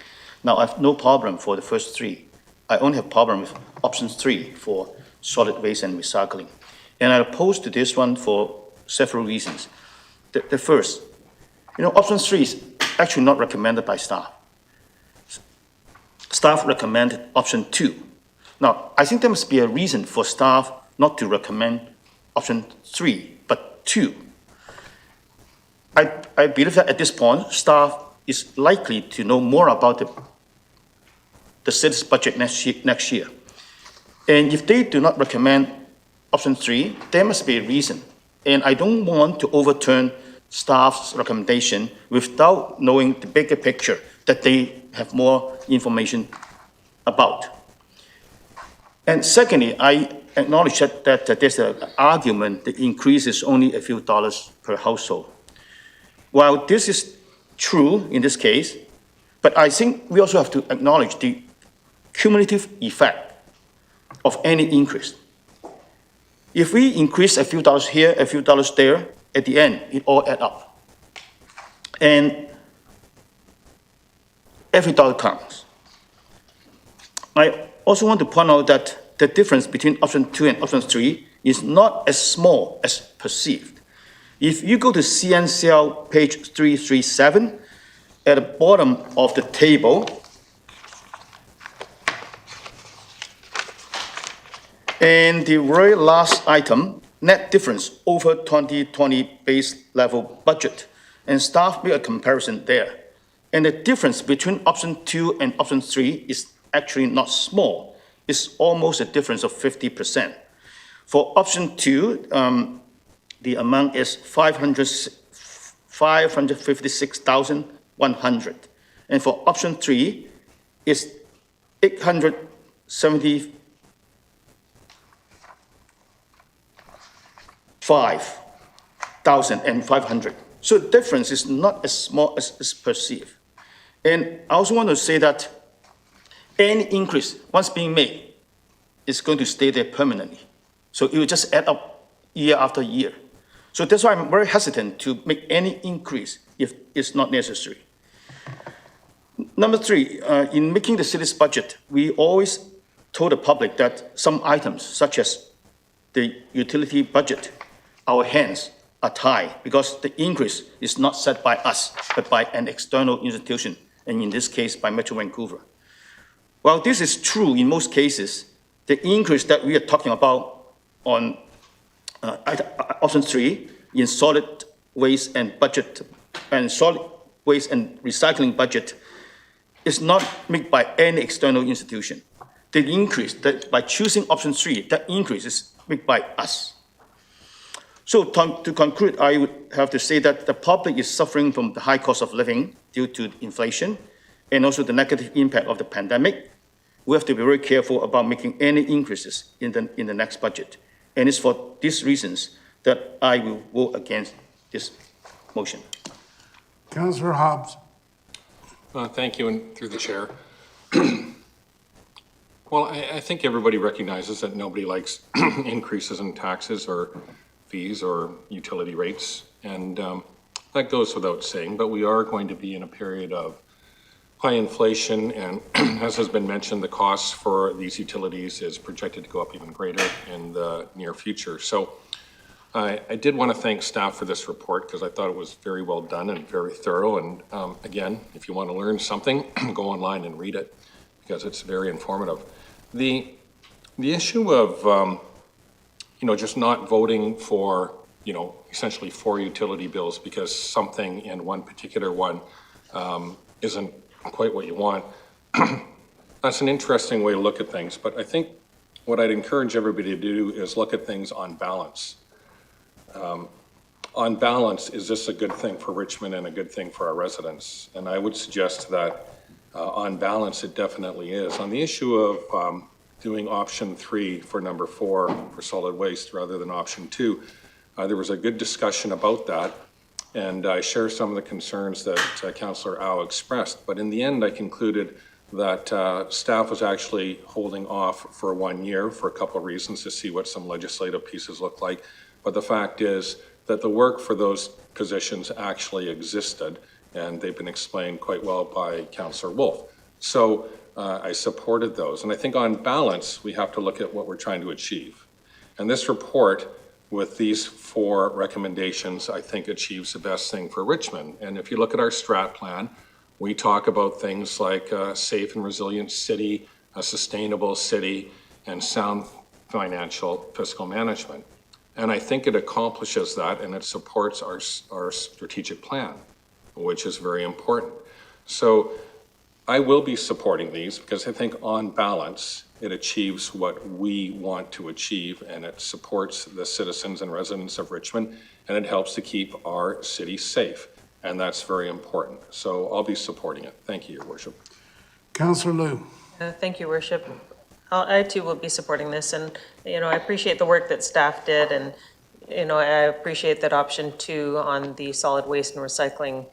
Now, I have no problem for the first three. I only have problem with option 3 for solid waste and recycling. And I oppose to this one for several reasons. The first, option 3 is actually not recommended by staff. Staff recommended option 2. Now, I think there must be a reason for staff not to recommend option 3, but 2. I believe that at this point, staff is likely to know more about the city's budget next year. And if they do not recommend option 3, there must be a reason. And I don't want to overturn staff's recommendation without knowing the bigger picture that they have more information about. And secondly, I acknowledge that there's an argument the increase is only a few dollars per household. While this is true in this case, but I think we also have to acknowledge the cumulative effect of any increase. If we increase a few dollars here, a few dollars there, at the end, it all adds up. And every dollar counts. I also want to point out that the difference between option 2 and option 3 is not as small as perceived. If you go to CNCL page 337, at the bottom of the table, and the very last item, net difference over 2020 base level budget, and staff make a comparison there. And the difference between option 2 and option 3 is actually not small. It's almost a difference of 50%. For option 2, the amount is $556,100. And for option 3, it's $875,500. So the difference is not as small as is perceived. And I also want to say that any increase, once being made, is going to stay there permanently. So it will just add up year after year. So that's why I'm very hesitant to make any increase if it's not necessary. Number three, in making the city's budget, we always told the public that some items, such as the utility budget, our hands are tied because the increase is not set by us, but by an external institution, and in this case, by Metro Vancouver. While this is true in most cases, the increase that we are talking about on option 3 in solid waste and budget and solid waste and recycling budget is not made by any external institution. The increase, that by choosing option 3, that increase is made by us. So to conclude, I would have to say that the public is suffering from the high cost of living due to inflation and also the negative impact of the pandemic. We have to be very careful about making any increases in the next budget. And it's for these reasons that I will vote against this motion. Councillor Hobbs. Thank you, and through the chair. Well, I think everybody recognizes that nobody likes increases in taxes or fees or utility rates, and that goes without saying, but we are going to be in a period of high inflation, and as has been mentioned, the costs for these utilities is projected to go up even greater in the near future. So I did want to thank staff for this report because I thought it was very well done and very thorough. And again, if you want to learn something, go online and read it because it's very informative. The issue of just not voting for essentially 4 utility bills because something in one particular one isn't quite what you want. That's an interesting way to look at things, but I think what I'd encourage everybody to do is look at things on balance. On balance, is this a good thing for Richmond and a good thing for our residents? And I would suggest that on balance, it definitely is. On the issue of doing option 3 for number 4 for solid waste rather than option 2, there was a good discussion about that. And I share some of the concerns that Councillor Au expressed. But in the end, I concluded that staff was actually holding off for 1 year for a couple of reasons to see what some legislative pieces look like. But the fact is that the work for those positions actually existed, and they've been explained quite well by Councillor Wolf. So I supported those. And I think on balance, we have to look at what we're trying to achieve. And this report, with these 4 recommendations, I think achieves the best thing for Richmond. And if you look at our strat plan, we talk about things like a safe and resilient city, a sustainable city, and sound financial fiscal management. And I think it accomplishes that, and it supports our strategic plan, which is very important. So I will be supporting these because I think on balance, it achieves what we want to achieve, and it supports the citizens and residents of Richmond, and it helps to keep our city safe. And that's very important. So I'll be supporting it. Thank you, Your Worship. Councillor Liu. Thank you, Worship. I too will be supporting this, and I appreciate the work that staff did, and I appreciate that option 2 on the solid waste and recycling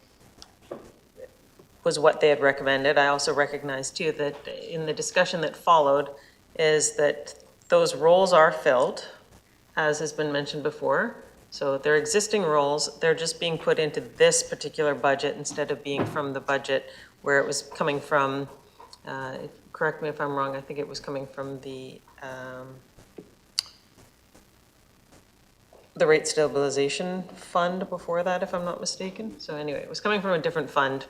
was what they had recommended. I also recognize too that in the discussion that followed is that those roles are filled, as has been mentioned before. So they're existing roles, they're just being put into this particular budget instead of being from the budget where it was coming from, correct me if I'm wrong, I think it was coming from the rate stabilization fund before that, if I'm not mistaken. So anyway, it was coming from a different fund.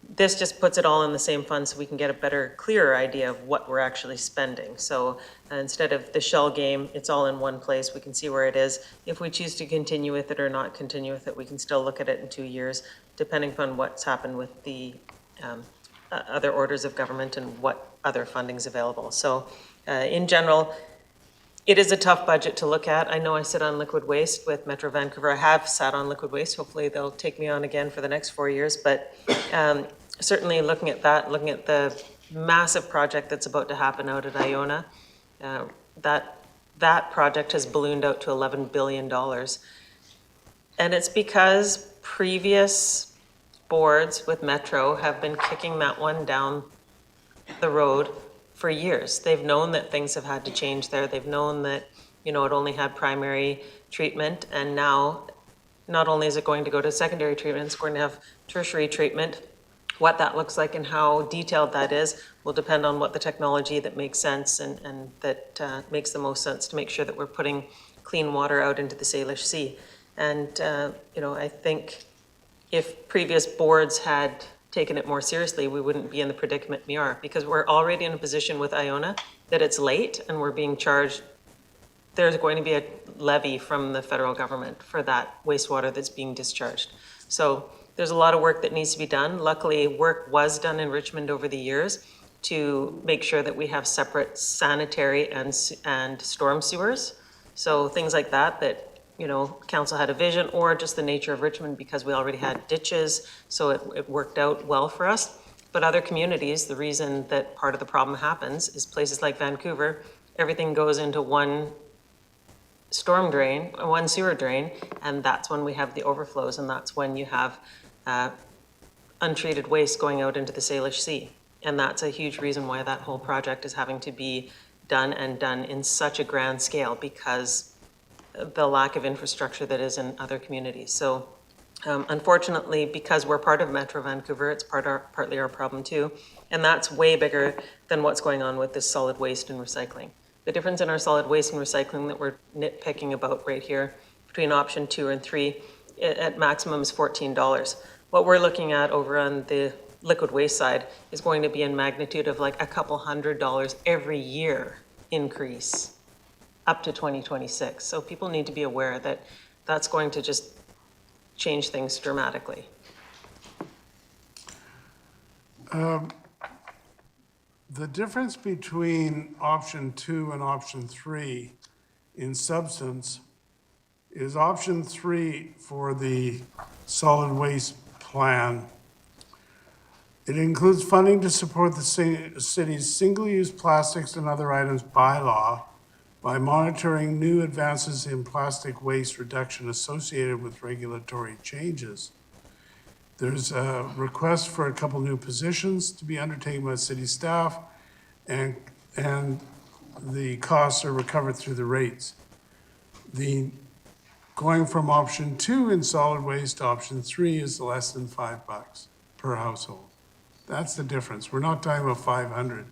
This just puts it all in the same fund so we can get a better, clearer idea of what we're actually spending. So instead of the shell game, it's all in one place. We can see where it is. If we choose to continue with it or not continue with it, we can still look at it in 2 years, depending upon what's happened with the other orders of government and what other funding's available. So in general, it is a tough budget to look at. I know I sit on liquid waste with Metro Vancouver. I have sat on liquid waste. Hopefully they'll take me on again for the next 4 years. But certainly looking at that, looking at the massive project that's about to happen out at Iona, that project has ballooned out to $11 billion. And it's because previous boards with Metro have been kicking that one down the road for years. They've known that things have had to change there. They've known that, it only had primary treatment, and now not only is it going to go to secondary treatment, it's going to have tertiary treatment. What that looks like and how detailed that is will depend on what the technology that makes sense and that makes the most sense to make sure that we're putting clean water out into the Salish Sea. And, I think if previous boards had taken it more seriously, we wouldn't be in the predicament we are, because we're already in a position with Iona that it's late and we're being charged. There's going to be a levy from the federal government for that wastewater that's being discharged. So there's a lot of work that needs to be done. Luckily, work was done in Richmond over the years to make sure that we have separate sanitary and storm sewers. So things like that, council had a vision, or just the nature of Richmond, because we already had ditches, so it worked out well for us. But other communities, the reason that part of the problem happens is places like Vancouver, everything goes into one storm drain, one sewer drain, and that's when we have the overflows, and that's when you have untreated waste going out into the Salish Sea. And that's a huge reason why that whole project is having to be done in such a grand scale, because the lack of infrastructure that is in other communities. So unfortunately, because we're part of Metro Vancouver, it's partly our problem too. And that's way bigger than what's going on with this solid waste and recycling. The difference in our solid waste and recycling that we're nitpicking about right here between option 2 and 3 at maximum is $14. What we're looking at over on the liquid waste side is going to be in magnitude of like a couple $100 every year increase up to 2026. So people need to be aware that that's going to just change things dramatically. The difference between option 2 and option 3 in substance is option 3 for the solid waste plan. It includes funding to support the city's single-use plastics and other items bylaw by monitoring new advances in plastic waste reduction associated with regulatory changes. There's a request for a couple new positions to be undertaken by city staff, and the costs are recovered through the rates. Going from option 2 in solid waste to option 3 is less than $5 per household. That's the difference. We're not talking about 500.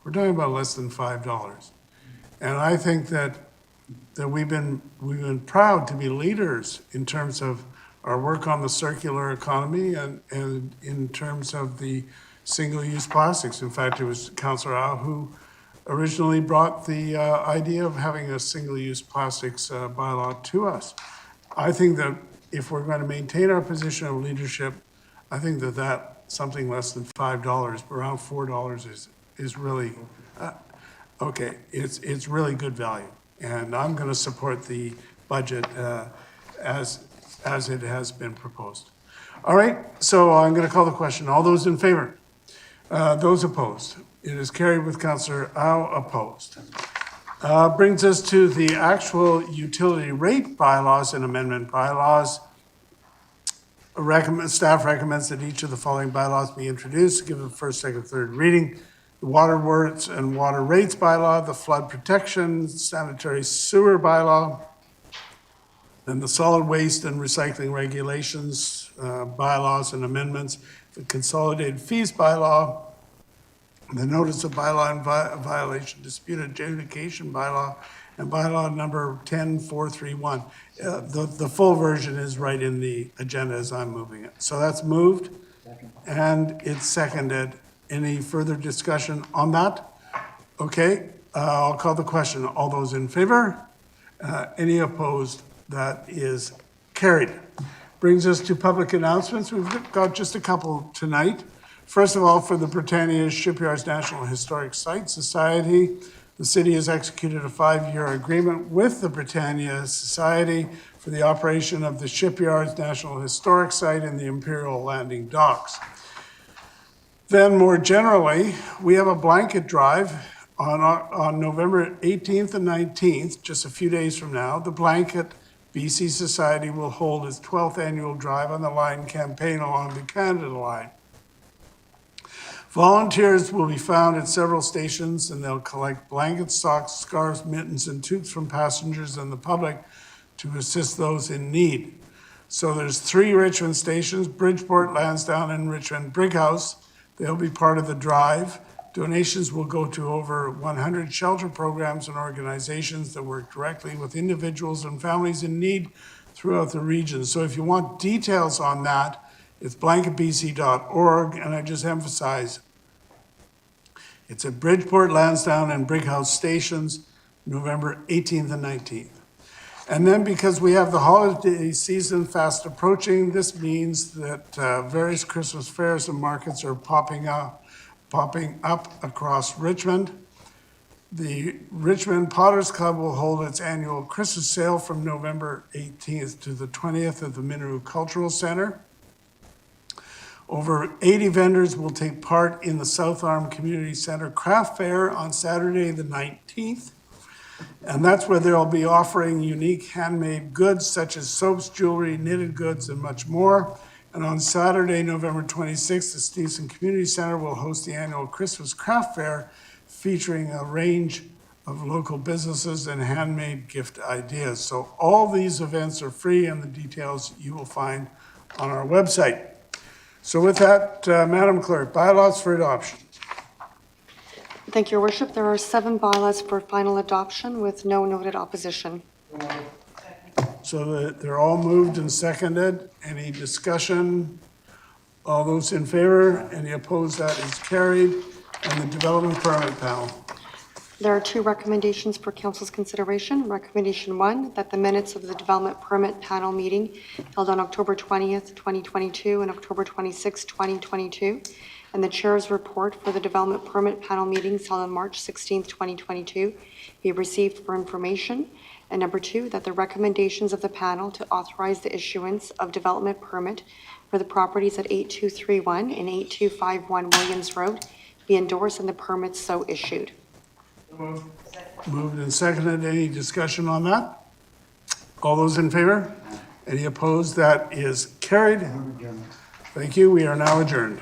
We're talking about less than $5. And I think that we've been proud to be leaders in terms of our work on the circular economy and in terms of the single-use plastics. In fact, it was Councillor Au who originally brought the idea of having a single-use plastics bylaw to us. I think that if we're going to maintain our position of leadership, I think that something less than $5, around $4 is really, okay, it's really good value. And I'm going to support the budget as it has been proposed. All right, so I'm going to call the question. All those in favor? Those opposed? It is carried with Councillor Au opposed. Brings us to the actual utility rate bylaws and amendment bylaws. Staff recommends that each of the following bylaws be introduced, given the first, second, third reading. The water works and water rates bylaw, the flood protection, sanitary sewer bylaw, then the solid waste and recycling regulations, bylaws and amendments, the consolidated fees bylaw, the notice of bylaw and violation dispute adjudication bylaw, and bylaw number 10431. The full version is right in the agenda as I'm moving it. So that's moved and it's seconded. Any further discussion on that? Okay, I'll call the question. All those in favor? Any opposed? That is carried. Brings us to public announcements. We've got just a couple tonight. First of all, for the Britannia Shipyards National Historic Site Society, the city has executed a 5-year agreement with the Britannia Society for the operation of the Shipyards National Historic Site in the Imperial Landing Docks. Then more generally, we have a blanket drive on November 18th and 19th, just a few days from now. The Blanket BC Society will hold its 12th annual Drive on the Line campaign along the Canada Line. Volunteers will be found at several stations, and they'll collect blankets, socks, scarves, mittens, and toques from passengers and the public to assist those in need. So there's 3 Richmond stations, Bridgeport, Lansdowne, and Richmond Brighouse. They'll be part of the drive. Donations will go to over 100 shelter programs and organizations that work directly with individuals and families in need throughout the region. So if you want details on that, it's blanketbc.org, and I just emphasize, it's at Bridgeport, Lansdowne, and Brighouse stations, November 18th and 19th. And then because we have the holiday season fast approaching, this means that various Christmas fairs and markets are popping up across Richmond. The Richmond Potters Club will hold its annual Christmas sale from November 18th to the 20th at the Minoru Cultural Center. Over 80 vendors will take part in the South Arm Community Center Craft Fair on Saturday, the 19th. And that's where they'll be offering unique handmade goods such as soaps, jewelry, knitted goods, and much more. And on Saturday, November 26th, the Stevenson Community Center will host the annual Christmas Craft Fair featuring a range of local businesses and handmade gift ideas. So all these events are free, and the details you will find on our website. So with that, Madam Clerk, bylaws for adoption. Thank you, Your Worship. There are 7 bylaws for final adoption with no noted opposition. So they're all moved and seconded. Any discussion? All those in favor? Any opposed? That is carried. And the development permit panel. There are 2 recommendations for Council's consideration. Recommendation 1, that the minutes of the Development Permit Panel meeting held on October 20th, 2022 and October 26th, 2022, and the Chair's report for the Development Permit Panel meetings held on March 16th, 2022 be received for information. And number 2, that the recommendations of the panel to authorize the issuance of development permit for the properties at 8231 and 8251 Williams Road be endorsed and the permits so issued. Moved and seconded. Any discussion on that? All those in favor? Any opposed? That is carried. Thank you. We are now adjourned.